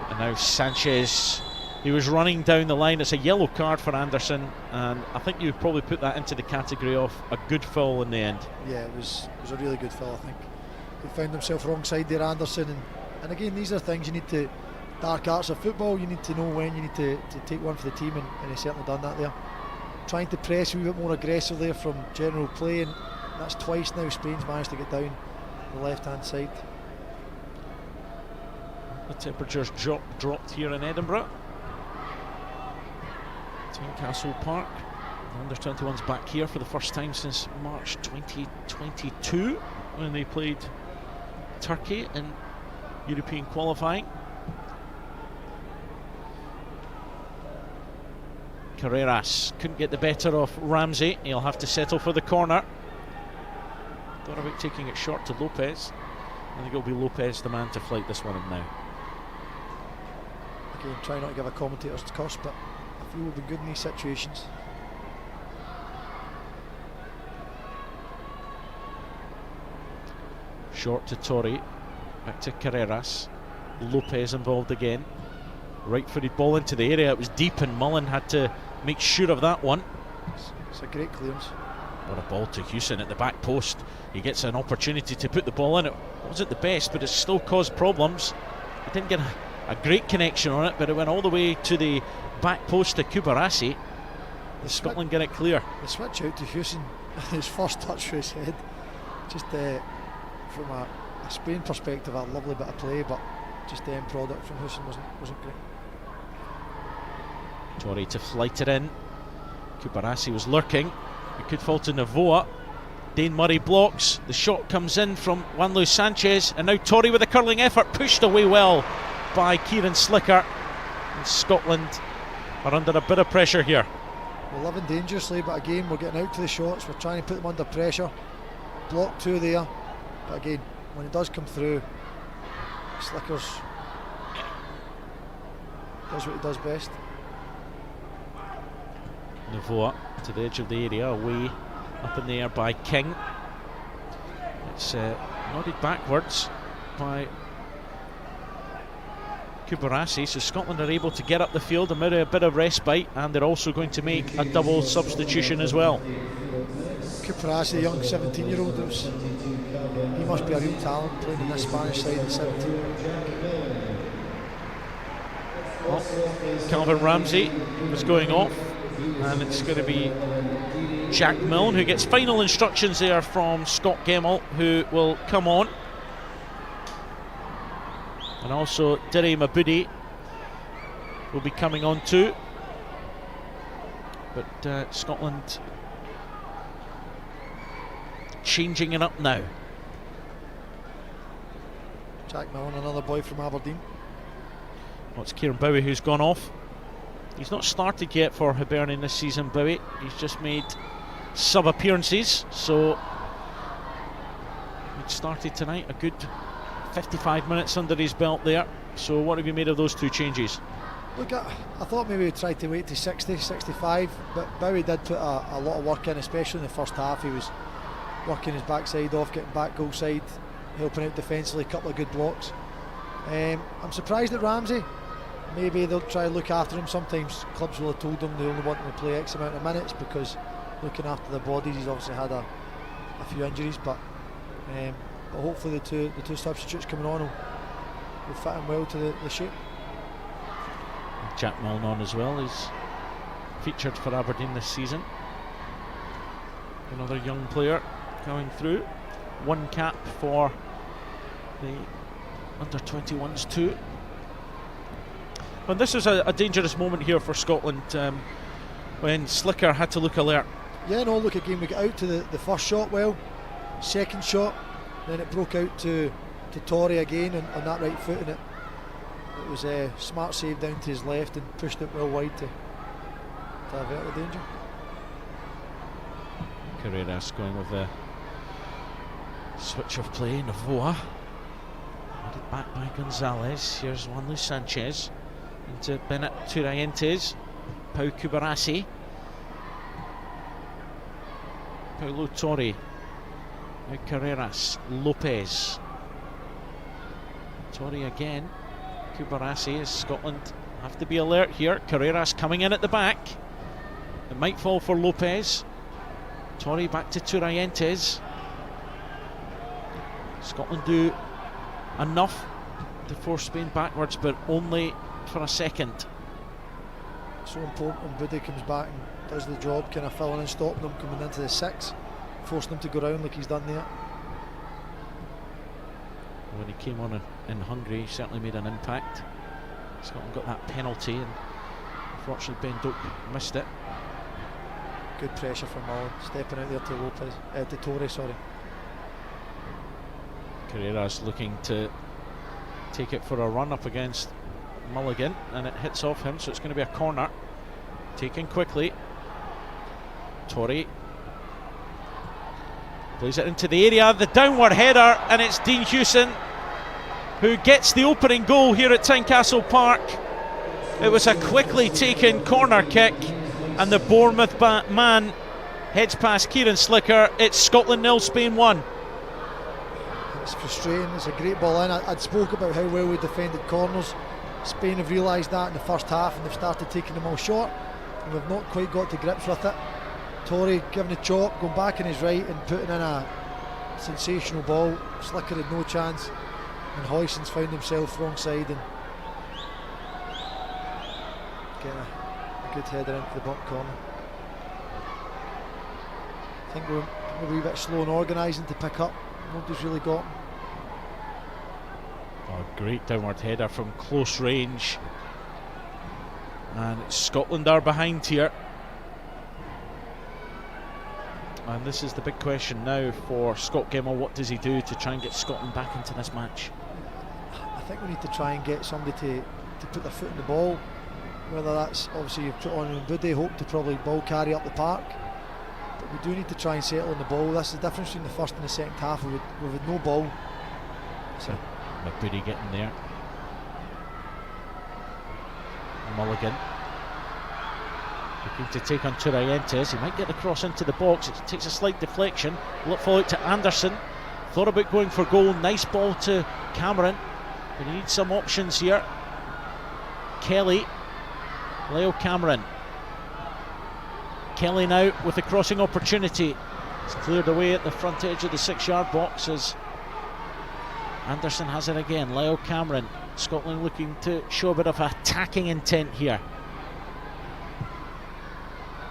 And now Sanchez. He was running down the line. It's a yellow card for Anderson, and I think you would probably put that into the category of a good foul in the end. Yeah, it was a really good foul. I think he found himself wrong side there, Anderson, and again, these are things you need to, dark arts of football, you need to know when you need to take one for the team, and he's certainly done that there. Trying to press a wee bit more aggressive there from general play, and that's twice now Spain's managed to get down the left hand side. The temperatures dropped here in Edinburgh. Tynecastle Park. Under-21s back here for the first time since March 2022 when they played Turkey in European qualifying. Carreras couldn't get the better of Ramsey. He'll have to settle for the corner. Thought about taking it short to Lopez. I think it'll be Lopez the man to flight this one in now. Again, try not to give a commentator's curse, but I feel we've been good in these situations. Short to Torre, back to Carreras. Lopez involved again. Right-footed ball into the area. It was deep, and Mullen had to make sure of that one. It's a great clearance. What a ball to Hewson at the back post. He gets an opportunity to put the ball in. It wasn't the best, but it still caused problems. He didn't get a great connection on it, but it went all the way to the back post to Kubarasi. Scotland get it clear. The switch out to Hewson, his first touch for his head. Just from a Spain perspective, a lovely bit of play, but just the end product from Hewson wasn't great. Torre to flight it in. Kubarasi was lurking. It could fall to Navoa. Dane Murray blocks. The shot comes in from Juanlu Sanchez, and now Torre with a curling effort, pushed away well by Kieran Slicker. And Scotland are under a bit of pressure here. We're living dangerously, but again we're getting out to the shots, we're trying to put them under pressure. Block 2 there, but again, when it does come through, Slickers does what he does best. Novoa to the edge of the area, away up in the air by King. It's nodded backwards by Kubarasi, so Scotland are able to get up the field amid a bit of respite, and they're also going to make a double substitution as well. Kubarasi, the young 17-year-old, he must be a real talent playing in this Spanish side at 17. Well, Calvin Ramsey was going off, and it's going to be Jack Milne who gets final instructions there from Scott Gemmell, who will come on. And also Diri Mabudi will be coming on too. But Scotland changing it up now. Jack Milne, another boy from Aberdeen. Well, it's Kieran Bowie who's gone off. He's not started yet for Hibernian this season, Bowie. He's just made sub-appearances, so he started tonight, a good 55 minutes under his belt there. So what have you made of those two changes? Look, I thought maybe we'd try to wait to 60, 65, but Bowie did put a lot of work in, especially in the first half. He was working his backside off, getting back goal side, helping out defensively, a couple of good blocks. I'm surprised at Ramsey. Maybe they'll try to look after him. Sometimes clubs will have told him they only want him to play X amount of minutes, because looking after the bodies, he's obviously had a few injuries, but hopefully the two substitutes coming on will fit him well to the shape. Jack Milne on as well. He's featured for Aberdeen this season. Another young player going through. One cap for the Under-21s too. And this was a dangerous moment here for Scotland when Slicker had to look alert. Yeah, no, look, again, we got out to the first shot well, second shot, then it broke out to Tory again on that right foot, and it was a smart save down to his left and pushed it well wide to avert the danger. Carreras going with the switch of play. Novoa headed back by Gonzalez. Here's Juan Luis Sanchez into Bennett Turientes. Pau Kubarasi, Paulo Torre, now Carreras, Lopez, Torre again, Kubarasi. As Scotland have to be alert here. Carreras coming in at the back. It might fall for Lopez. Torre back to Turientes. Scotland do enough to force Spain backwards, but only for a second. So important when Buddy comes back and does the job, kind of filling and stopping them coming into the 6, forcing them to go round like he's done there. When he came on in Hungary, he certainly made an impact. Scotland got that penalty, and unfortunately Ben Doak missed it. Good pressure from Mullen, stepping out there to Lopez, to Torre, sorry. Carreras looking to take it for a run up against Mulligan, and it hits off him, so it's going to be a corner taken quickly. Torre plays it into the area, the downward header, and it's Dean Hewson who gets the opening goal here at Tynecastle Park. It was a quickly taken corner kick, and the Bournemouth man heads past Kieran Slicker. It's Scotland 0, Spain 1. It's frustrating, it's a great ball in. I'd spoke about how well we defended corners. Spain have realised that in the first half, and they've started taking them all short, and we've not quite got to grips with it. Torre giving a chop, going back in his right and putting in a sensational ball. Slicker had no chance, and Hoyson's found himself wrong side and getting a good header into the bottom corner. I think we're a wee bit slow in organising to pick up. Nobody's really got him. Oh, great downward header from close range, and Scotland are behind here. And this is the big question now for Scott Gemmell. What does he do to try and get Scotland back into this match? I think we need to try and get somebody to put their foot in the ball. Whether that's obviously you've put on Buddy, hope to probably ball carry up the park. But we do need to try and settle on the ball. That's the difference between the first and the second half. We've had no ball. So Buddy getting there. Mulligan looking to take on Tynecastle. He might get the cross into the box. It takes a slight deflection. Will it fall out to Anderson? Thought about going for goal. Nice ball to Cameron, but he needs some options here. Kelly, Leo Cameron. Kelly now with a crossing opportunity. It's cleared away at the front edge of the 6-yard box as Anderson has it again. Leo Cameron. Scotland looking to show a bit of attacking intent here.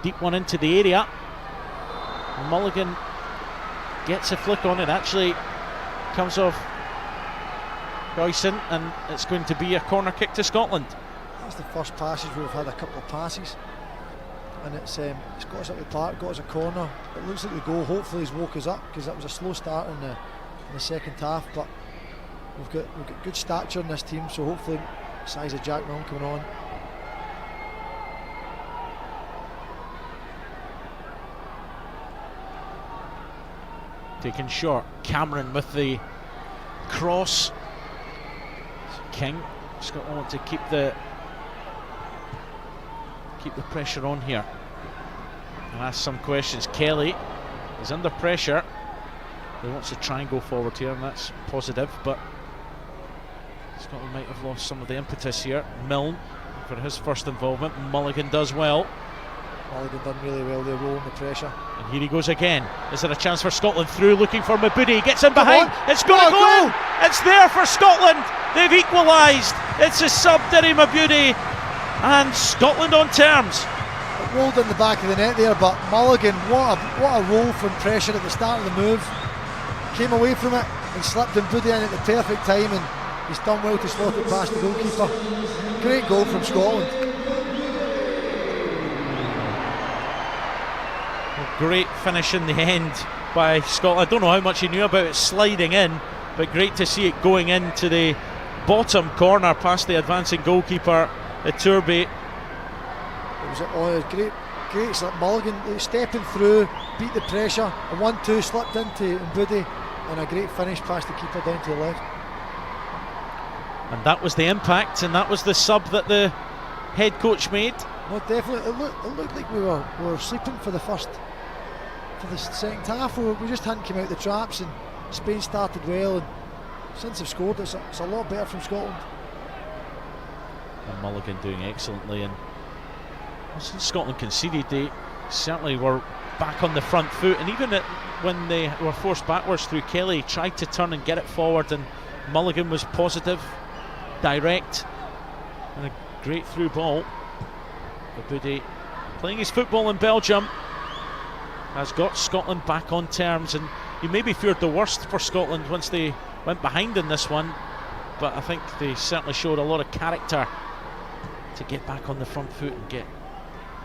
Deep one into the area. Mulligan gets a flick on it. Actually comes off Boyson, and it's going to be a corner kick to Scotland. That's the first passage where we've had a couple of passes, and it's got us up the park, got us a corner. It looks like the goal hopefully has woke us up, because that was a slow start in the second half, but we've got good stature in this team, so hopefully size of Jack Milne coming on. Taken short. Cameron with the cross. King. Scotland want to keep the pressure on here. I'll ask some questions. Kelly is under pressure. He wants to try and go forward here, and that's positive, but Scotland might have lost some of the impetus here. Milne for his first involvement. Mulligan does well. Mulligan done really well there, rolling the pressure. And here he goes again. Is there a chance for Scotland through, looking for Mabudi? Gets in behind. It's going to go in. It's there for Scotland. They've equalised. It's a sub, Derry Mabudi, and Scotland on terms. It rolled in the back of the net there, but Mulligan, what a roll from pressure at the start of the move. Came away from it and slipped Mabudi in at the perfect time, and he's done well to slot it past the goalkeeper. Great goal from Scotland. Great finish in the end by Scotland. I don't know how much he knew about it sliding in, but great to see it going into the bottom corner past the advancing goalkeeper, Iturbe. It was great slip. Mulligan stepping through, beat the pressure, a 1-2 slipped into Mbudi, and a great finish past the keeper down to the left. And that was the impact, and that was the sub that the head coach made. No, definitely. It looked like we were sleeping for the second half. We just hadn't come out the traps, and Spain started well, and since they've scored, it's a lot better from Scotland. And Mulligan doing excellently, and since Scotland conceded, they certainly were back on the front foot, and even when they were forced backwards through, Kelly tried to turn and get it forward, and Mulligan was positive, direct, and a great through ball. Mabudi, playing his football in Belgium, has got Scotland back on terms, and you maybe feared the worst for Scotland once they went behind in this one, but I think they certainly showed a lot of character to get back on the front foot and get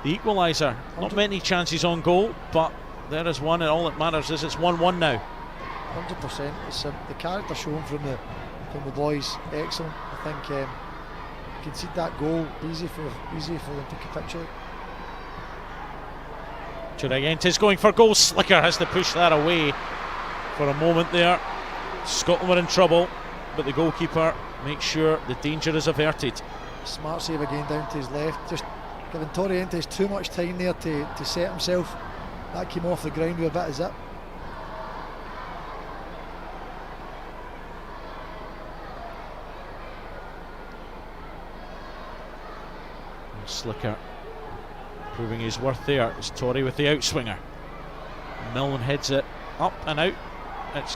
the equaliser. Not many chances on goal, but there is one, and all that matters is it's 1-1 now. 100%. It's the character shown from the boys, excellent. I think concede that goal, easy for them to capitulate. Tynecastle going for goal. Slicker has to push that away for a moment there. Scotland were in trouble, but the goalkeeper makes sure the danger is averted. Smart save again down to his left, just giving Tynecastle too much time there to set himself. That came off the ground with a bit of zip. Slicker proving his worth there. It's Torrey with the outswinger. Milne heads it up and out. It's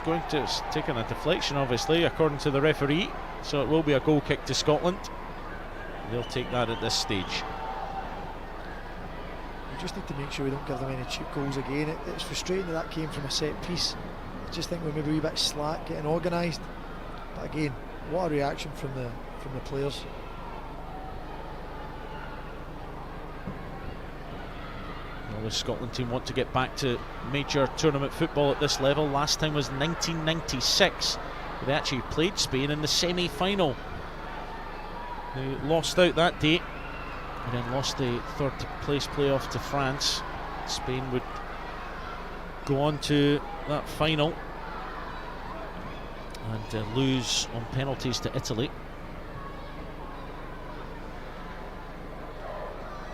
taken a deflection, obviously, according to the referee, so it will be a goal kick to Scotland. They'll take that at this stage. We just need to make sure we don't give them any cheap goals again. It's frustrating that came from a set piece. I just think we're maybe a wee bit slack getting organised, but again, what a reaction from the players. The Scotland team want to get back to major tournament football at this level. Last time was 1996. They actually played Spain in the semi-final They lost out that day and then lost the third place playoff to France. Spain would go on to that final and lose on penalties to Italy.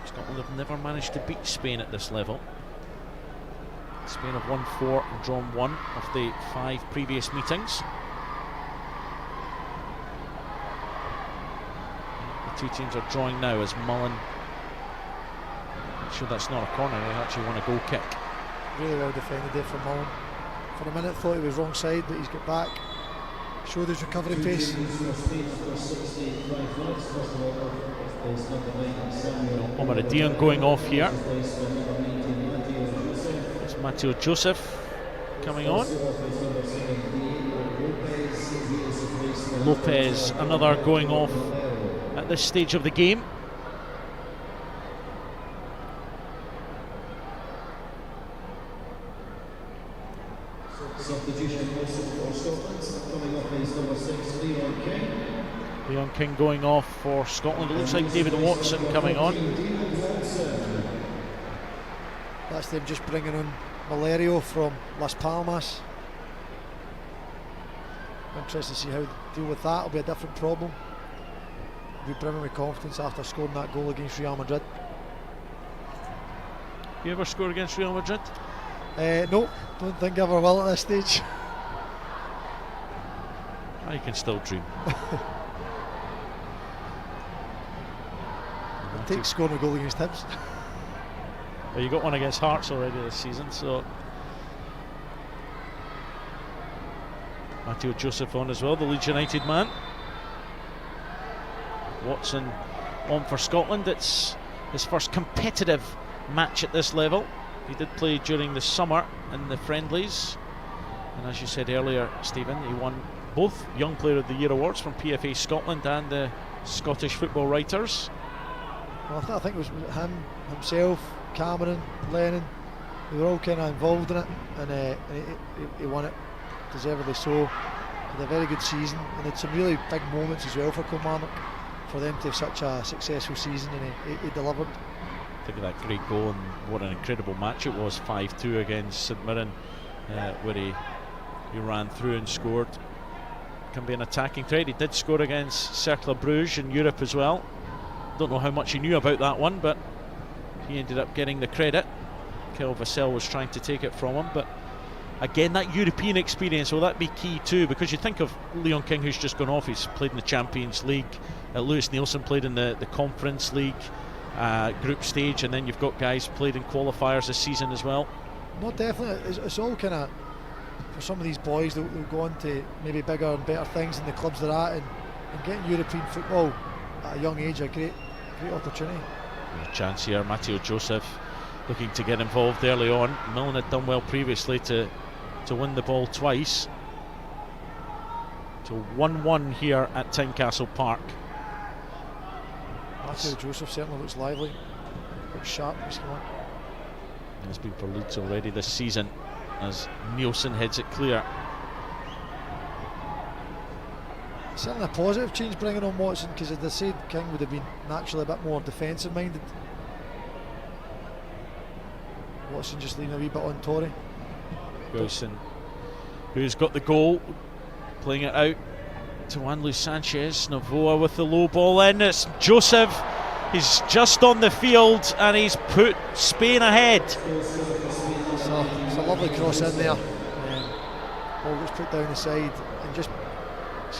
Scotland have never managed to beat Spain at this level. Spain have won 4 and drawn 1 of the 5 previous meetings. The two teams are drawing now as Mullen, sure that's not a corner, they actually want a goal kick. Really well defended there from Mullen. For a minute thought he was wrong side, but he's got back, showed his recovery pace. Omar Dion going off here. It's Matteo Joseph coming on. Lopez, another going off at this stage of the game. Leon King going off for Scotland. It looks like David Watson coming on. That's them just bringing on Valerio from Las Palmas. Interested to see how they deal with that. It'll be a different problem. They'll be brimming with confidence after scoring that goal against Real Madrid. You ever score against Real Madrid? No, don't think I ever will at this stage. I can still dream. Take scoring a goal against Hibs. Well, you got one against Hearts already this season, so Matteo Joseph on as well, the Leeds United man. Watson on for Scotland. It's his first competitive match at this level. He did play during the summer in the friendlies, and as you said earlier, Stephen, he won both Young Player of the Year awards from PFA Scotland and the Scottish Football Writers. Well, I think it was him, himself, Cameron, Lennon. They were all kind of involved in it, and he won it deservedly so. Had a very good season, and had some really big moments as well for Kilmarnock, for them to have such a successful season, and he delivered. Think of that great goal, and what an incredible match it was, 5-2 against St Mirren, where he ran through and scored. Can be an attacking threat. He did score against Cercle Bruges in Europe as well. Don't know how much he knew about that one, but he ended up getting the credit. Kel Vassell was trying to take it from him, but again, that European experience, will that be key too? Because you think of Leon King, who's just gone off, he's played in the Champions League. Lewis Nielsen played in the Conference League group stage, and then you've got guys played in qualifiers this season as well. No, definitely. It's all kind of, for some of these boys that will go on to maybe bigger and better things in the clubs they're at, and getting European football at a young age, a great opportunity. A chance here, Matteo Joseph looking to get involved early on. Millen had done well previously to win the ball twice. So 1-1 here at Tynecastle Park. Matteo Joseph certainly looks lively, looks sharp. It's been for Leeds already this season as Nielsen heads it clear. Certainly a positive change bringing on Watson, because as I said, King would have been naturally a bit more defensive minded. Watson just leaning a wee bit on Tory. Wilson, who's got the goal, playing it out to Juan Luis Sanchez. Novoa with the low ball in. It's Joseph. He's just on the field and he's put Spain ahead. It's a lovely cross in there. Ball gets put down the side and just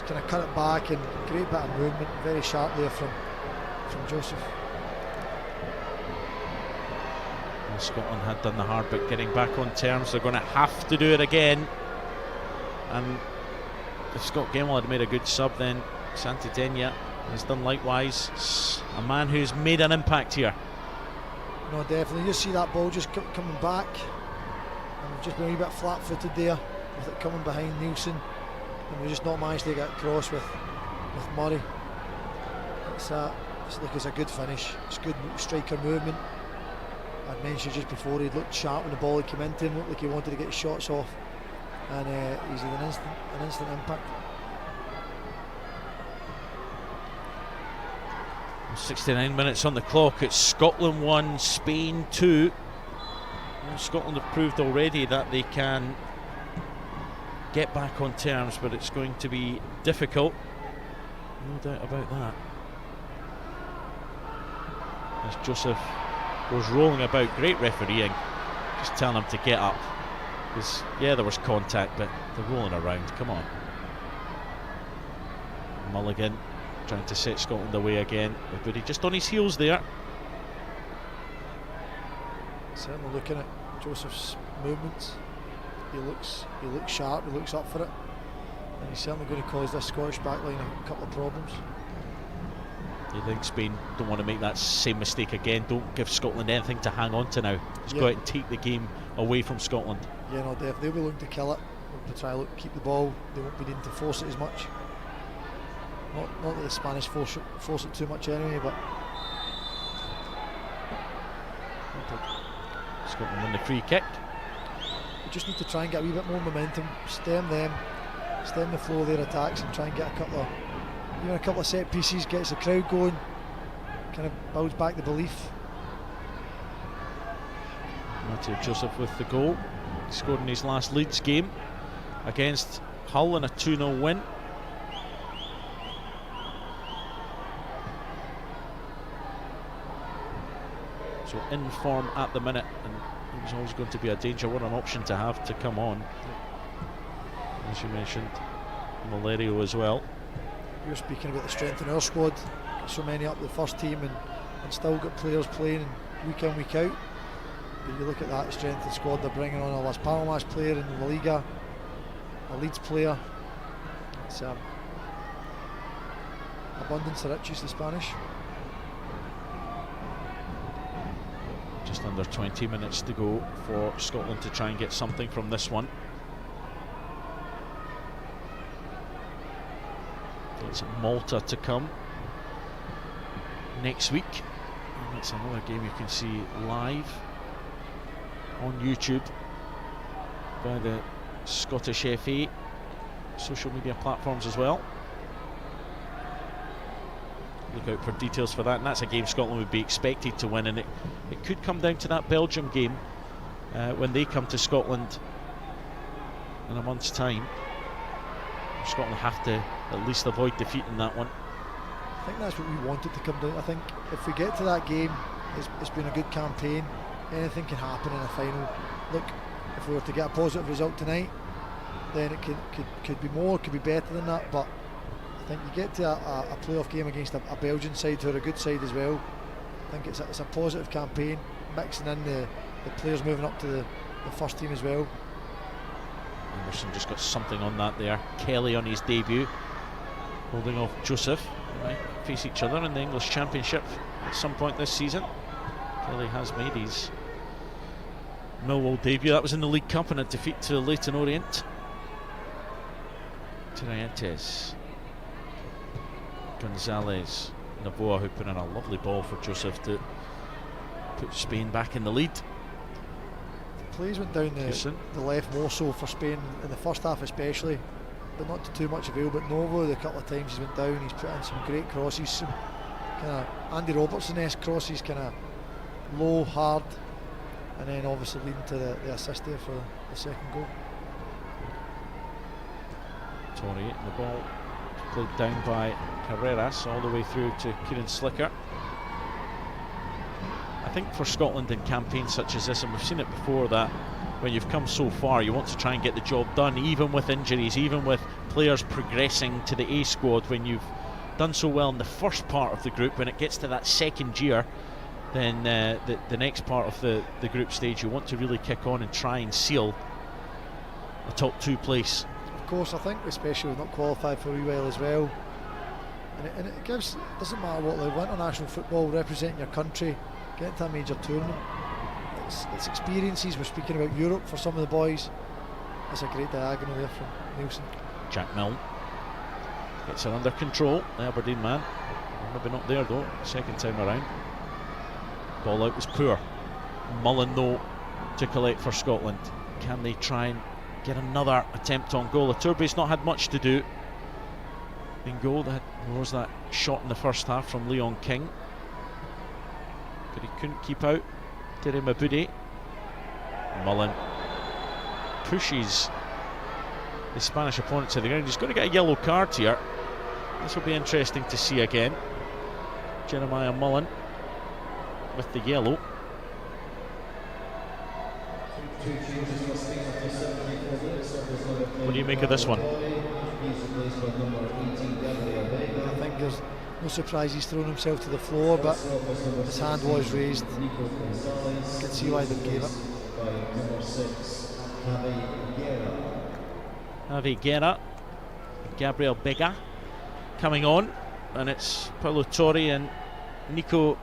kind of cut it back, and great bit of movement, very sharp there from Joseph. Well, Scotland had done the hard bit getting back on terms. They're going to have to do it again, and if Scott Gemmill had made a good sub, then Santidenia has done likewise. A man who's made an impact here. No, definitely. You see that ball just coming back, and we've just been a wee bit flat-footed there with it coming behind Nielsen, and we just not managed to get across with Murray. It's like it's a good finish. It's good striker movement. I'd mentioned just before, he looked sharp when the ball had come into him, looked like he wanted to get his shots off, and he's had an instant impact. 69 minutes on the clock. It's Scotland 1, Spain 2. Well, Scotland have proved already that they can get back on terms, but it's going to be difficult. No doubt about that. As Joseph goes rolling about, great refereeing. Just telling him to get up. Because, yeah, there was contact, but they're rolling around. Come on. Mulligan trying to set Scotland away again. Everybody just on his heels there. Certainly looking at Joseph's movements. He looks sharp, he looks up for it. And he's certainly going to cause this Scottish backline a couple of problems. You think Spain don't want to make that same mistake again? Don't give Scotland anything to hang on to now. Just go out and take the game away from Scotland. Yeah, no, they'll be looking to kill it. They'll try to keep the ball. They won't be needing to force it as much. Not that the Spanish force it too much anyway, but Scotland win the free kick. we just need to try and get a wee bit more momentum, stem the flow of their attacks, and try and get a couple of set pieces, gets the crowd going, kind of builds back the belief. Matthew Joseph with the goal. He scored in his last Leeds game against Hull in a 2-0 win. So in form at the minute, and he was always going to be a danger. What an option to have to come on. As you mentioned, Malario as well. You're speaking about the strength in our squad. Got so many up the first team and still got players playing week in, week out. But you look at that strength of the squad, they're bringing on a Las Palmas player in La Liga, a Leeds player. It's abundance of riches, the Spanish. Just under 20 minutes to go for Scotland to try and get something from this one. It's Malta to come next week, and that's another game you can see live on YouTube by the Scottish FA social media platforms as well. Look out for details for that, and that's a game Scotland would be expected to win, and it could come down to that Belgium game when they come to Scotland in a month's time. Scotland have to at least avoid defeat in that one. I think that's what we wanted to come down. I think if we get to that game, it's been a good campaign. Anything can happen in a final. Look, if we were to get a positive result tonight, then it could be more, could be better than that. But I think you get to a playoff game against a Belgian side who are a good side as well. I think it's a positive campaign, mixing in the players moving up to the first team as well. Anderson just got something on that there. Kelly on his debut, holding off Joseph. They might face each other in the English Championship at some point this season. Kelly has made his Millwall debut. That was in the League Cup in a defeat to Leyton Orient. Tynecastle, Gonzalez, Novoa, who put in a lovely ball for Joseph to put Spain back in the lead. Plays went down the left more so for Spain in the first half especially, but not to too much avail. But Novo, the couple of times he's went down, he's put in some great crosses, some kind of Andy Robertson-esque crosses, kind of low, hard, and then obviously leading to the assist there for the second goal. Torrey, the ball played down by Carreras all the way through to Kieran Slicker. I think for Scotland in campaigns such as this, and we've seen it before, that when you've come so far you want to try and get the job done, even with injuries, even with players progressing to the A squad. When you've done so well in the first part of the group, when it gets to that second year, then the next part of the group stage, you want to really kick on and try and seal a top 2 place. Of course, I think especially with not qualified for a wee while as well, and it doesn't matter what level, international football, representing your country, getting to a major tournament, it's experiences. We're speaking about Europe for some of the boys. That's a great diagonal there from Nielsen. Jack Milne gets it under control, the Aberdeen man. Maybe not there though, second time around. Ball out was poor. Mullen though to collect for Scotland. Can they try and get another attempt on goal? Iturbe's not had much to do in goal. There was that shot in the first half from Leon King. but he couldn't keep out Tere Mabudi. Mullen pushes the Spanish opponent to the ground. He's going to get a yellow card here. This will be interesting to see again. Jeremiah Mullen with the yellow. What do you make of this one? I think there's no surprise he's thrown himself to the floor, but his hand was raised. You can see why they gave it. Javi Guerra, Gabriel Bega coming on, and it's Paulo Torre and Nico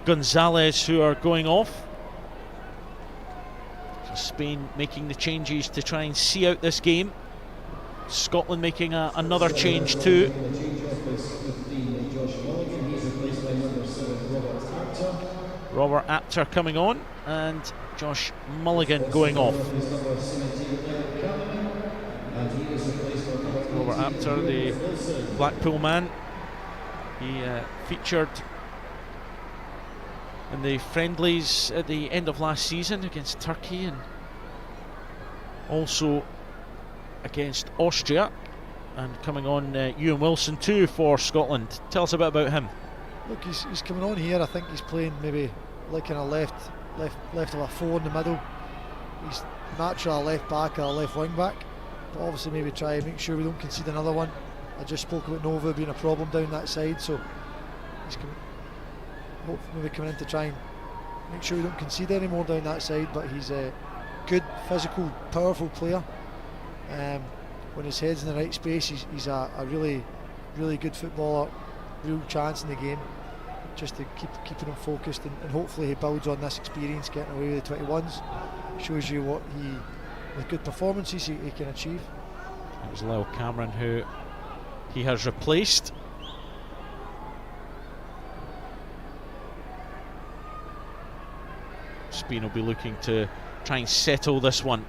Gonzalez who are going off. So Spain making the changes to try and see out this game. Scotland making another change too. Robert Apter coming on, and Josh Mulligan going off. Robert Apter, the Blackpool man, he featured in the friendlies at the end of last season against Turkey and also against Austria, and coming on Ewan Wilson too for Scotland. Tell us a bit about him. Look, he's coming on here. I think he's playing maybe like in a left of a 4 in the middle. He's natural left back or a left wing back, but obviously maybe try and make sure we don't concede another one. I just spoke about Nova being a problem down that side, so he's hopefully maybe coming in to try and make sure we don't concede any more down that side. But he's a good, physical, powerful player. When his head's in the right space, he's a really, really good footballer. Real chance in the game, just to keeping him focused, and hopefully he builds on this experience, getting away with the 21s. Shows you what with good performances he can achieve. It was Lyle Cameron who he has replaced. Spain will be looking to try and settle this one.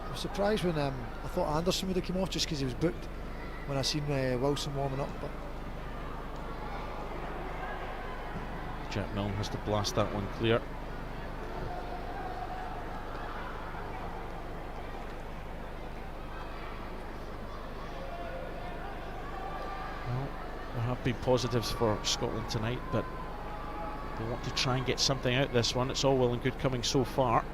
I was surprised when I thought Anderson would have come off just because he was booked when I seen Wilson warming up, but Jack Milne has to blast that one clear. Well, there have been positives for Scotland tonight, but they want to try and get something out this one. It's all well and good coming so far.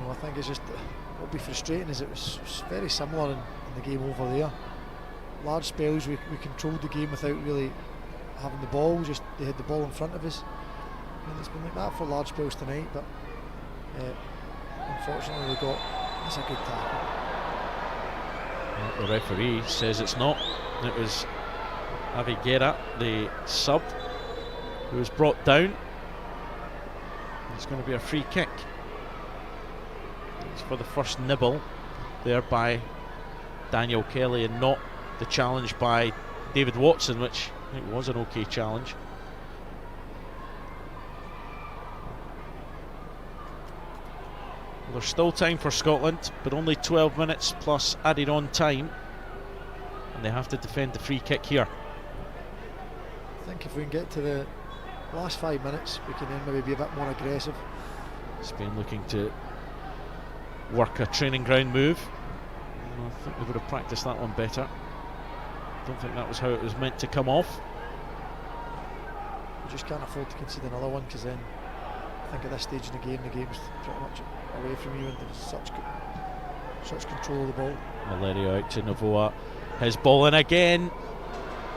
I think it's just what will be frustrating is it was very similar in the game over there. Large spells we controlled the game without really having the ball, just they had the ball in front of us, and it's been like that for large spells tonight, but unfortunately that's a good tackle. Well, the referee says it's not. It was Javi Guerra, the sub, who was brought down. It's going to be a free kick. It's for the first nibble there by Daniel Kelly, and not the challenge by David Watson, which I think was an okay challenge. Well, there's still time for Scotland, but only 12 minutes plus added on time, and they have to defend the free kick here. I think if we can get to the last 5 minutes, we can then maybe be a bit more aggressive. Spain looking to work a training ground move. I think they would have practiced that one better. Don't think that was how it was meant to come off. We just can't afford to concede another one, because then I think at this stage in the game's pretty much away from you, and there's such control of the ball. Valerio out to Novoa, his ball in again,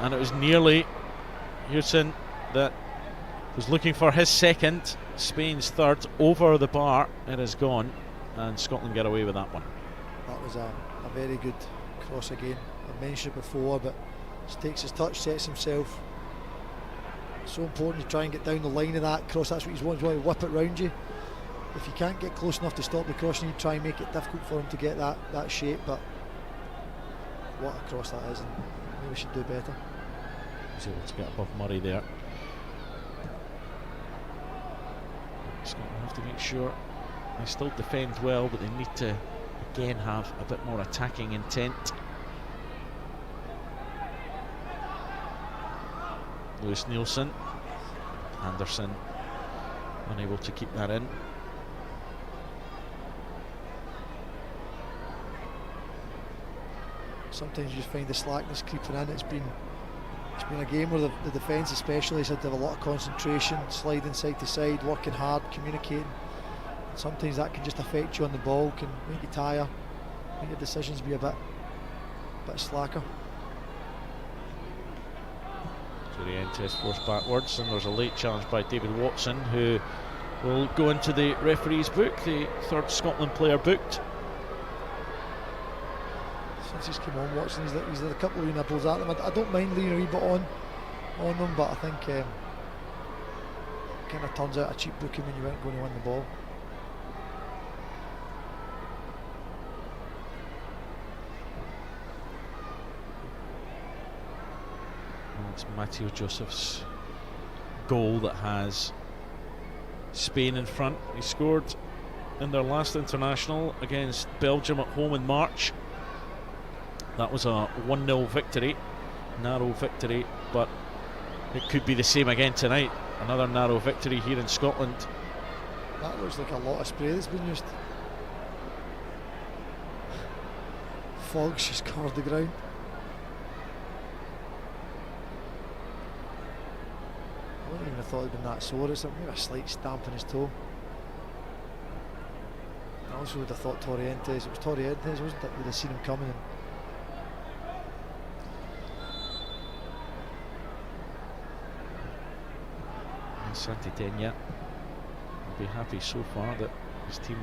and it was nearly Houston that was looking for his second, Spain's third, over the bar. It is gone, and Scotland get away with that one. That was a very good cross again. I've mentioned it before, but just takes his touch, sets himself. It's so important to try and get down the line of that cross. That's what he's wanting, to whip it round you. If you can't get close enough to stop the cross, you need to try and make it difficult for him to get that shape. But what a cross that is, and maybe we should do better. He's able to get above Murray there. Scotland have to make sure they still defend well, but they need to again have a bit more attacking intent. Lewis Nielsen. Anderson unable to keep that in. Sometimes you just find the slackness creeping in. It's been a game where the defence especially has had to have a lot of concentration, sliding side to side, working hard, communicating. Sometimes that can just affect you on the ball, can make you tire, make your decisions be a bit slacker. Tynecastle forced backwards, and there's a late challenge by David Watson, who will go into the referee's book, the third Scotland player booked. Since he's come on, Watson, he's had a couple of wee nibbles at them. I don't mind leaning a wee bit on them, but I think kind of turns out a cheap booking when you weren't going to win the ball. And it's Mateo Joseph's goal that has Spain in front. He scored in their last international against Belgium at home in March. That was a 1-0 victory, narrow victory, but it could be the same again tonight. Another narrow victory here in Scotland. That looks like a lot of spray that's been used. Fog's just covered the ground. I wouldn't even have thought it'd been that sore. It's maybe a slight stamp on his toe. I also would have thought Torrientes, it was Torrientes, wasn't it? Would have seen him coming. Santitena will be happy so far that his team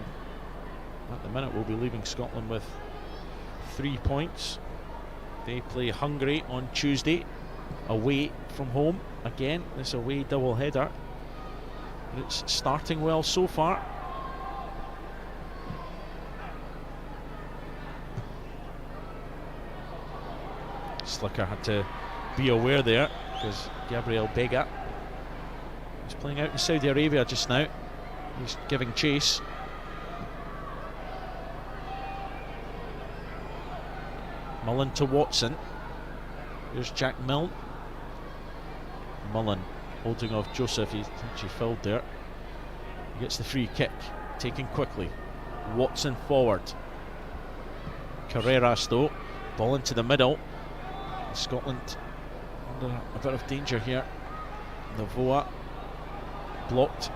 at the minute will be leaving Scotland with 3 points. They play Hungary on Tuesday, away from home again. This away double header, but it's starting well so far. Slicker had to be aware there because Gabriel Bega is playing out in Saudi Arabia just now. He's giving chase. Mullen to Watson. Here's Jack Milne. Mullen holding off Joseph. He's actually fouled there. He gets the free kick, taken quickly. Watson forward. Carreras though, ball into the middle. Scotland under a bit of danger here. Novoa blocked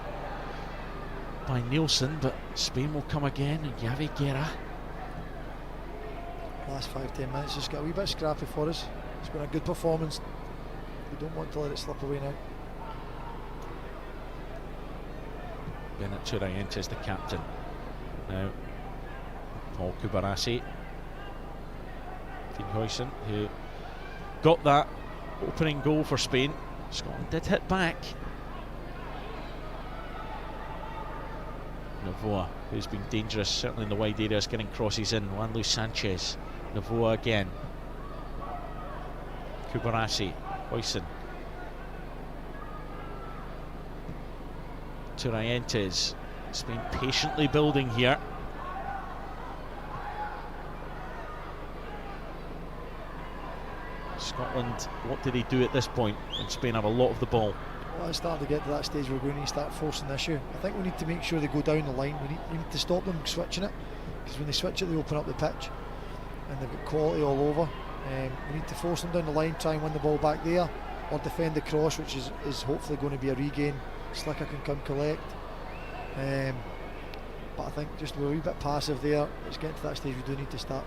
by Nielsen, but Spain will come again. And Javi Guerra. Last 5-10 minutes just got a wee bit scrappy for us. It's been a good performance. We don't want to let it slip away now. Bennett Tynecastle, the captain. Now Paul Kubarassi. Tynecastle, who got that opening goal for Spain. Scotland did hit back. Novoa, who's been dangerous, certainly in the wide areas, getting crosses in. Juan Luis Sanchez. Novoa again. Kubarassi. Huyson. Tynecastle. Spain patiently building here. Scotland, what do they do at this point when Spain have a lot of the ball? Well, it's starting to get to that stage where we're going to start forcing the issue. I think we need to make sure they go down the line. We need to stop them switching it, because when they switch it they open up the pitch and they've got quality all over. We need to force them down the line, try and win the ball back there, or defend the cross, which is hopefully going to be a regain. Slicker can come collect. But I think just we're a wee bit passive there. It's getting to that stage we do need to start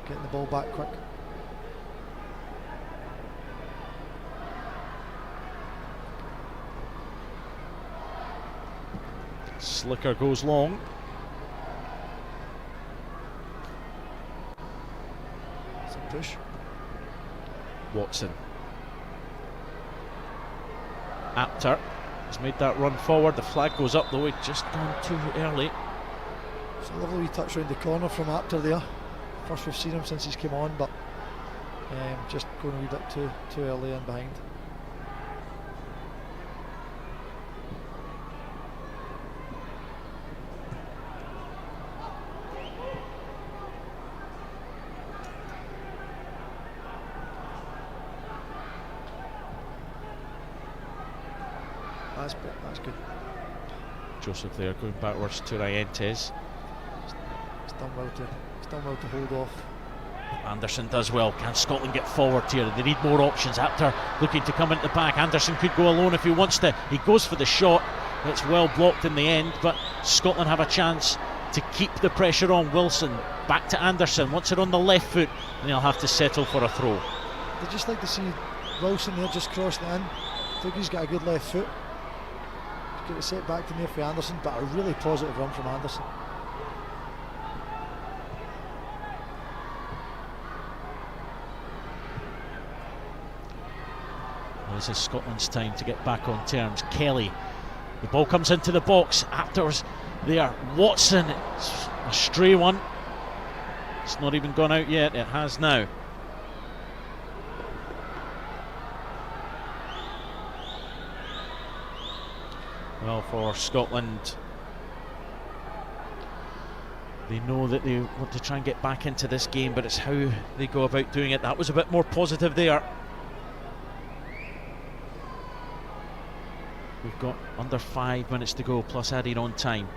getting the ball back quick. Slicker goes long. It's a push. Watson. Apter has made that run forward. The flag goes up though, it's just gone too early. It's a lovely wee touch round the corner from Apter there. First we've seen him since he's come on, but just going a wee bit too early and behind. That's good. Joseph there going backwards to Rientes. He's done well to hold off. Anderson does well. Can Scotland get forward here? They need more options. Apter looking to come into the back. Anderson could go alone if he wants to. He goes for the shot. It's well blocked in the end, but Scotland have a chance to keep the pressure on. Wilson back to Anderson. Wants it on the left foot, and he'll have to settle for a throw. They just like to see Wilson there just crossing it in. I think he's got a good left foot. He's got it set back to near for Anderson, but a really positive run from Anderson. This is Scotland's time to get back on terms. Kelly, the ball comes into the box. Apter's there. Watson, it's a stray one. It's not even gone out yet. It has now. Well, for Scotland, they know that they want to try and get back into this game, but it's how they go about doing it. That was a bit more positive there. We've got under 5 minutes to go, plus adding on time.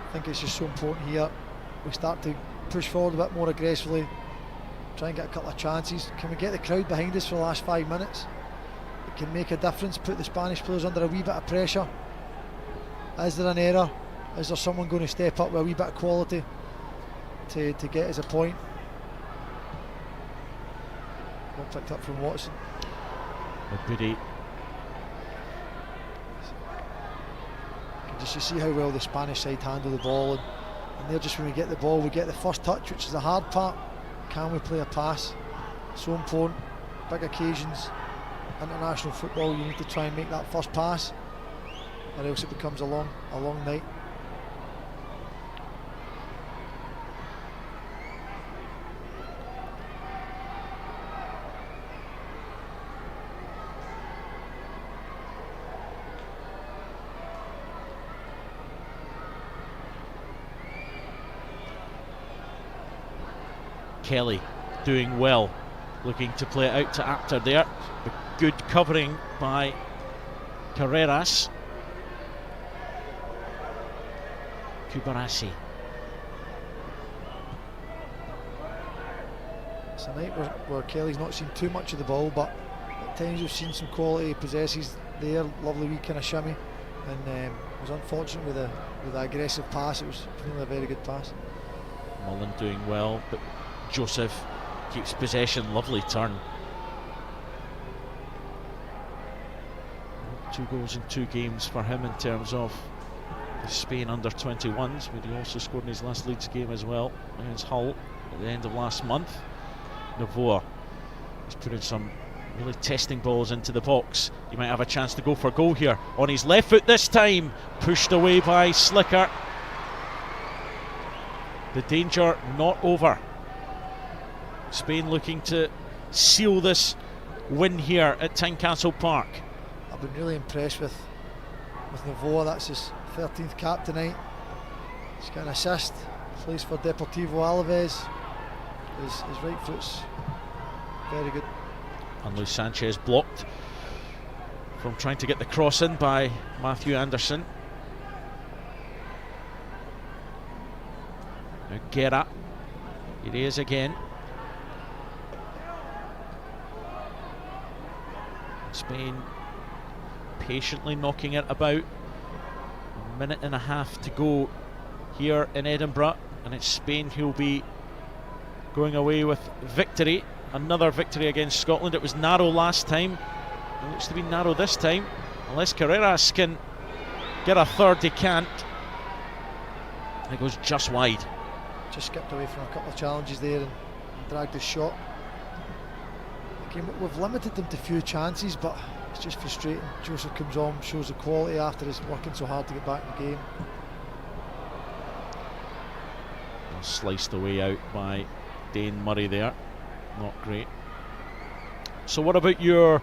I think it's just so important here. We start to push forward a bit more aggressively, try and get a couple of chances. Can we get the crowd behind us for the last 5 minutes? It can make a difference, put the Spanish players under a wee bit of pressure. Is there an error? Is there someone going to step up with a wee bit of quality to get us a point? One picked up from Watson. Biddy. Just you see how well the Spanish side handle the ball, and there just when we get the ball, we get the first touch, which is the hard part. Can we play a pass? So important. Big occasions, international football, you need to try and make that first pass, or else it becomes a long night. Kelly doing well, looking to play it out to Apter there. Good covering by Carreras. Kubarasi. It's a night where Kelly's not seen too much of the ball, but at times we've seen some quality possesses there. Lovely wee kind of shimmy, and was unfortunate with the aggressive pass. It was really a very good pass. Mullen doing well, but Joseph keeps possession. Lovely turn. 2 goals in 2 games for him in terms of the Spain Under-21s, where he also scored in his last Leeds game as well against Hull at the end of last month. Novoa is putting some really testing balls into the box. He might have a chance to go for goal here. On his left foot this time, pushed away by Slicker. The danger not over. Spain looking to seal this win here at Tynecastle Park. I've been really impressed with Novoa. That's his 13th cap tonight. He's got an assist. Plays for Deportivo Alaves. His right foot's very good. And Luis Sanchez blocked from trying to get the cross in by Matthew Anderson. Now Guerra. Here he is again. Spain patiently knocking it about. A minute and a half to go here in Edinburgh, and it's Spain who'll be going away with victory. Another victory against Scotland. It was narrow last time. It looks to be narrow this time. Unless Carreras can get a third, he can't. It goes just wide. Just skipped away from a couple of challenges there and dragged his shot. Again, we've limited them to few chances, but it's just frustrating. Joseph comes on, shows the quality after he's working so hard to get back in the game. Well, sliced away out by Dane Murray there. Not great. So what about your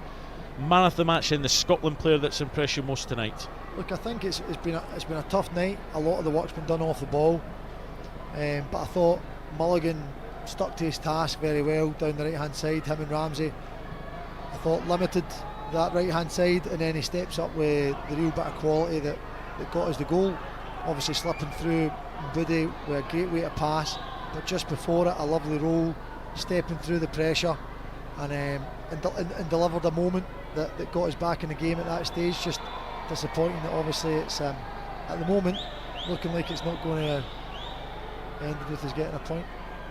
man of the match and the Scotland player that's impressed you most tonight? Look, I think it's been a tough night. A lot of the work's been done off the ball, but I thought Mulligan stuck to his task very well down the right hand side. Him and Ramsey thought limited that right hand side, and then he steps up with the real bit of quality that got us the goal. Obviously slipping through Buddy with a great way to pass, but just before it a lovely roll, stepping through the pressure, and delivered a moment that got us back in the game at that stage. Just disappointing that obviously it's at the moment looking like it's not going to end with us getting a point.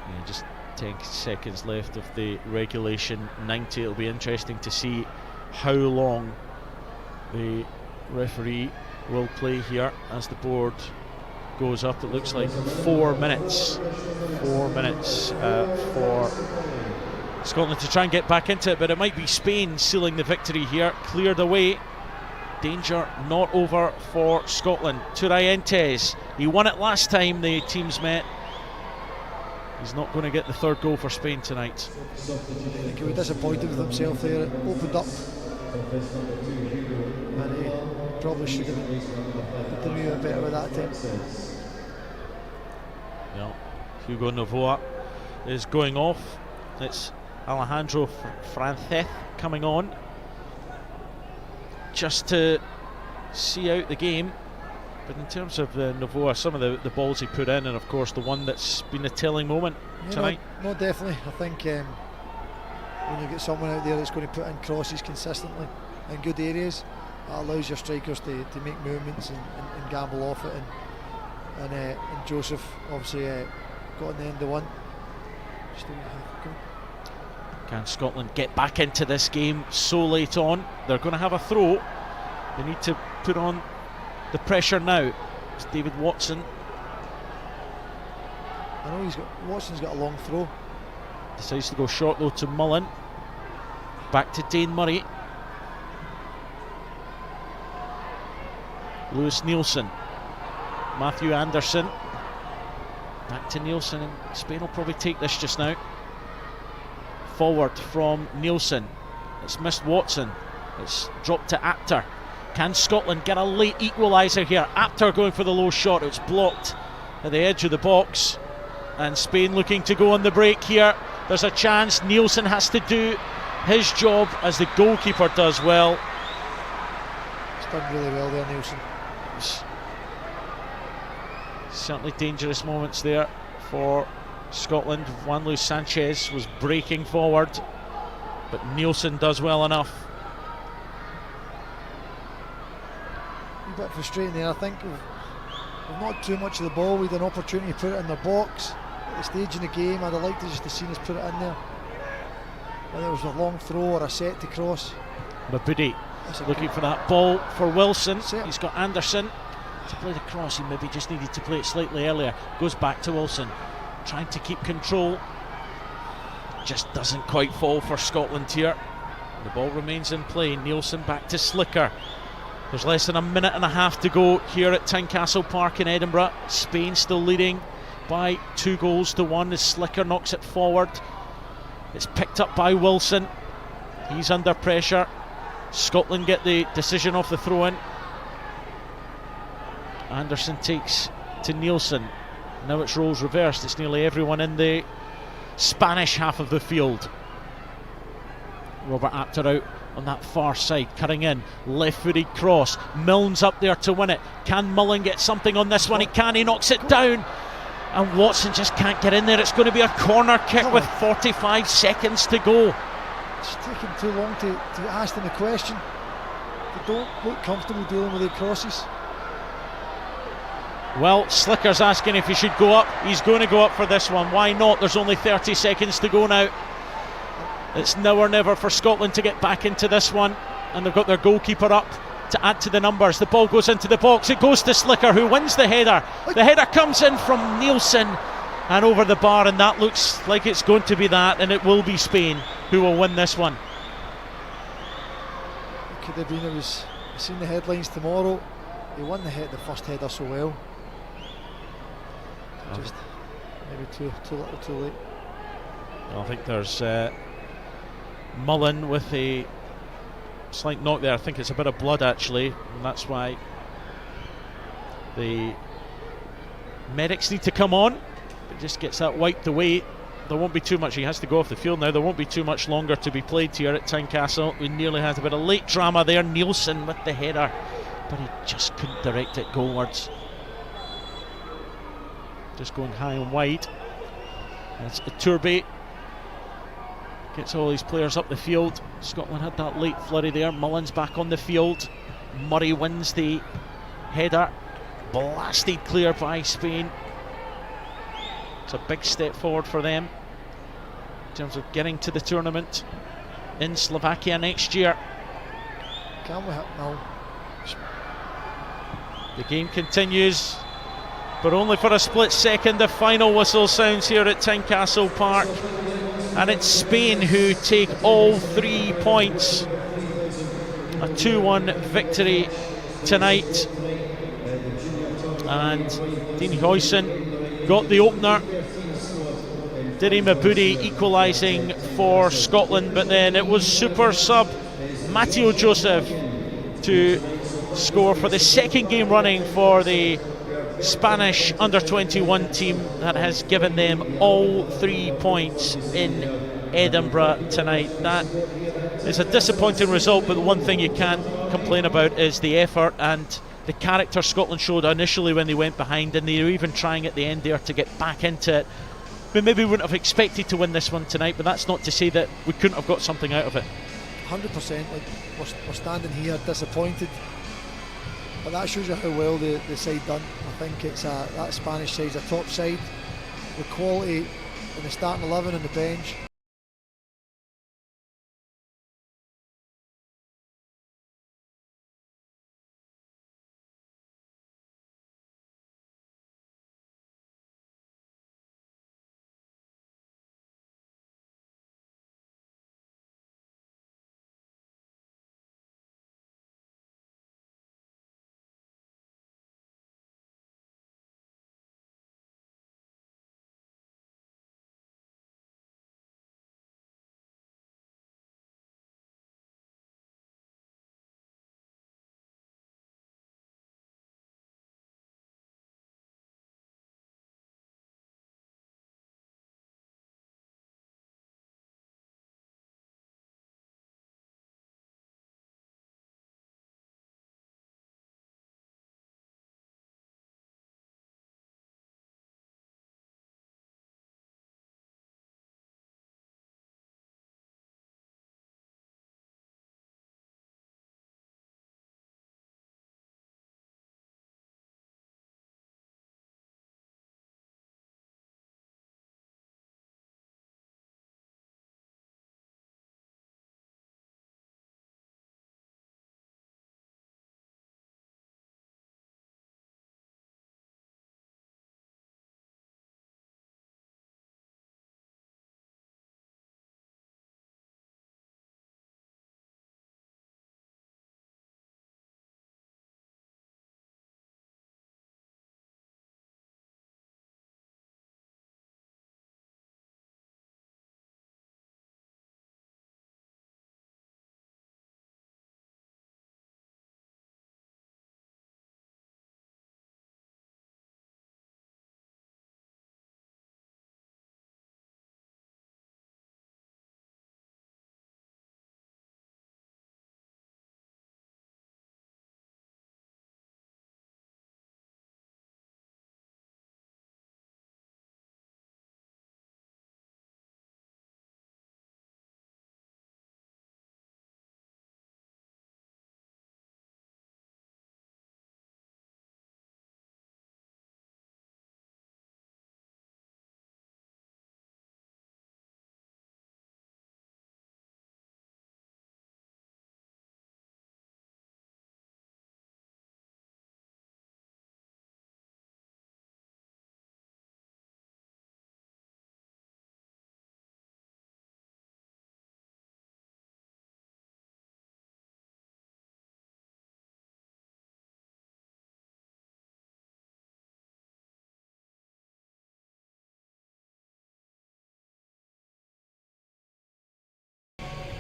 Yeah, just 10 seconds left of the regulation 90. It'll be interesting to see how long the referee will play here as the board goes up. It looks like 4 minutes. 4 minutes for Scotland to try and get back into it, but it might be Spain sealing the victory here. Cleared away. Danger not over for Scotland. Tynecastle, he won it last time the teams met. He's not going to get the third goal for Spain tonight. I think he was disappointed with himself there. It opened up, and he probably should have done a bit better with that attempt. Well, Hugo Novoa is going off. It's Alejandro Frances coming on just to see out the game. But in terms of Novoa, some of the balls he put in, and of course the one that's been a telling moment tonight. No, definitely. I think when you get someone out there that's going to put in crosses consistently in good areas, that allows your strikers to make movements and gamble off it. And Joseph obviously got in the end of one. Can Scotland get back into this game so late on? They're going to have a throw. They need to put on the pressure now. It's David Watson. I know Watson's got a long throw. Decides to go short though to Mullen. Back to Dane Murray. Lewis Nielsen. Matthew Anderson. Back to Nielsen, and Spain will probably take this just now. Forward from Nielsen. It's missed Watson. It's dropped to Apter. Can Scotland get a late equaliser here? Apter going for the low shot. It's blocked at the edge of the box. And Spain looking to go on the break here. There's a chance. Nielsen has to do his job as the goalkeeper does well. He's done really well there, Nielsen. Certainly dangerous moments there for Scotland. Juan Luis Sanchez was breaking forward, but Nielsen does well enough. A bit frustrating there. I think we've not too much of the ball. We had an opportunity to put it in their box at the stage in the game. I'd have liked to just have seen us put it in there. Whether it was a long throw or a set to cross. Mabudi looking for that ball for Wilson. Set. He's got Anderson to play the cross. He maybe just needed to play it slightly earlier. Goes back to Wilson, trying to keep control. Just doesn't quite fall for Scotland here. The ball remains in play. Nielsen back to Slicker. There's less than a minute and a half to go here at Tynecastle Park in Edinburgh. Spain still leading by 2-1 as Slicker knocks it forward. It's picked up by Wilson. He's under pressure. Scotland get the decision off the throw-in. Anderson takes to Nielsen. Now it's roles reversed. It's nearly everyone in the Spanish half of the field. Robert Apter out on that far side, cutting in, left-footed cross. Milne's up there to win it. Can Mullen get something on this one? He can. He knocks it down, and Watson just can't get in there. It's going to be a corner kick with 45 seconds to go. It's taking too long to ask them the question. They don't look comfortable dealing with the crosses. Well, Slicker's asking if he should go up. He's going to go up for this one. Why not? There's only 30 seconds to go now. It's now or never for Scotland to get back into this one, and they've got their goalkeeper up to add to the numbers. The ball goes into the box. It goes to Slicker, who wins the header. The header comes in from Nielsen and over the bar, and that looks like it's going to be that, and it will be Spain who will win this one. It could have been. I've seen the headlines tomorrow. They won the first header so well. Just maybe too little, too late. I think there's Mullen with a slight knock there. I think it's a bit of blood actually, and that's why the medics need to come on. It just gets that wiped away. there won't be too much. He has to go off the field now. There won't be too much longer to be played here at Tynecastle. We nearly had a bit of late drama there. Nielsen with the header, but he just couldn't direct it goalwards. Just going high and wide. It's Iturbe. Gets all these players up the field. Scotland had that late flurry there. Mullins back on the field. Murray wins the header. Blasted clear by Spain. It's a big step forward for them in terms of getting to the tournament in Slovakia next year. Can we no. The game continues, but only for a split second. The final whistle sounds here at Tynecastle Park, and it's Spain who take all 3 points. A 2-1 victory tonight, and Dean Huijsen got the opener. Diri Mabudi equalising for Scotland, but then it was super sub Matteo Joseph to score for the second game running for the Spanish Under-21 team that has given them all 3 points in Edinburgh tonight. That is a disappointing result, but the one thing you can't complain about is the effort and the character Scotland showed initially when they went behind, and they were even trying at the end there to get back into it. We maybe wouldn't have expected to win this one tonight, but that's not to say that we couldn't have got something out of it. 100%. Like, we're standing here disappointed, but that shows you how well the side done. I think it's that Spanish side's a top side with quality in the starting 11 and the bench.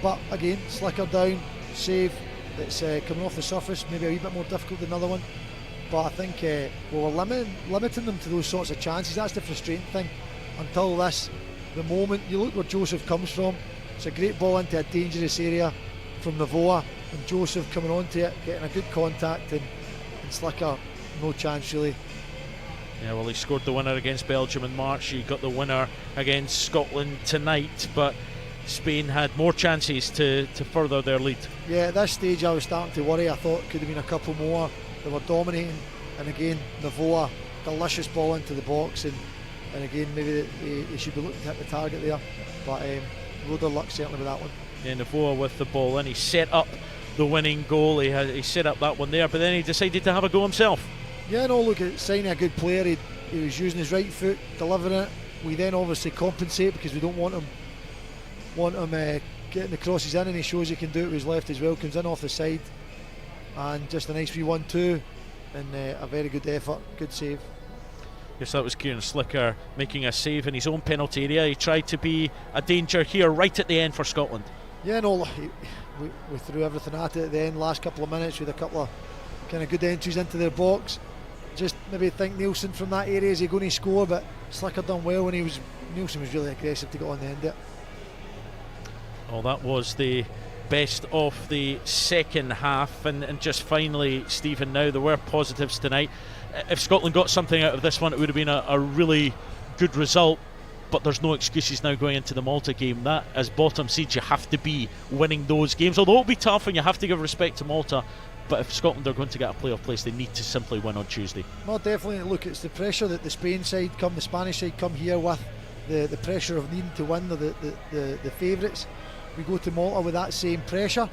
But again, slicker down, save, it's coming off the surface, maybe a wee bit more difficult than another one. But I think we're limiting them to those sorts of chances. That's the frustrating thing. Until this the moment. You look where Joseph comes from. It's a great ball into a dangerous area from Navoa, and Joseph coming onto it, getting a good contact, and Slicker, no chance really. Yeah, well, he scored the winner against Belgium in March. He got the winner against Scotland tonight, but Spain had more chances to further their lead. Yeah, at this stage I was starting to worry. I thought it could have been a couple more. They were dominating, and again Navoa, delicious ball into the box, and again maybe they should be looking to hit the target there, but load of luck certainly with that one. Yeah, Navoa with the ball, and he set up the winning goal. He set up that one there, but then he decided to have a go himself. Yeah, no, look, at signing a good player, he was using his right foot, delivering it. We then obviously compensate because we don't want him getting the crosses in, and he shows he can do it with his left as well. Comes in off the side, and just a nice wee 1-2, and a very good effort, good save. Yes, that was Kieran Slicker making a save in his own penalty area. He tried to be a danger here right at the end for Scotland. Yeah, no, we threw everything at it at the end, last couple of minutes, with a couple of kind of good entries into their box. Just maybe think Nielsen from that area, is he going to score? But Slicker done well when Nielsen was really aggressive to get on the end of it. Well, that was the best of the second half, and just finally, Stephen, now there were positives tonight. If Scotland got something out of this one, it would have been a really good result, but there's no excuses now going into the Malta game. That, as bottom seeds, you have to be winning those games, although it'll be tough and you have to give respect to Malta. But if Scotland are going to get a playoff place, they need to simply win on Tuesday. Well, definitely. Look, it's the pressure that the Spanish side come here with, the pressure of needing to win. They're the favourites. We go to Malta with that same pressure,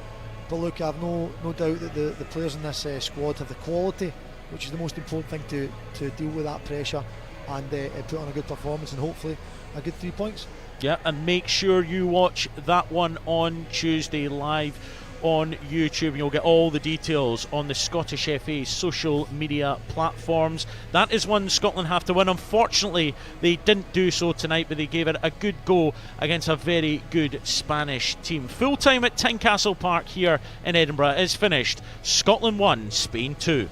but look, I've no doubt that the players in this squad have the quality, which is the most important thing, to deal with that pressure and put on a good performance, and hopefully a good 3 points. Yeah, and make sure you watch that one on Tuesday live on YouTube, and you'll get all the details on the Scottish FA's social media platforms. That is one Scotland have to win. Unfortunately, they didn't do so tonight, but they gave it a good go against a very good Spanish team. Full time at Tynecastle Park here in Edinburgh is finished. Scotland 1, Spain 2.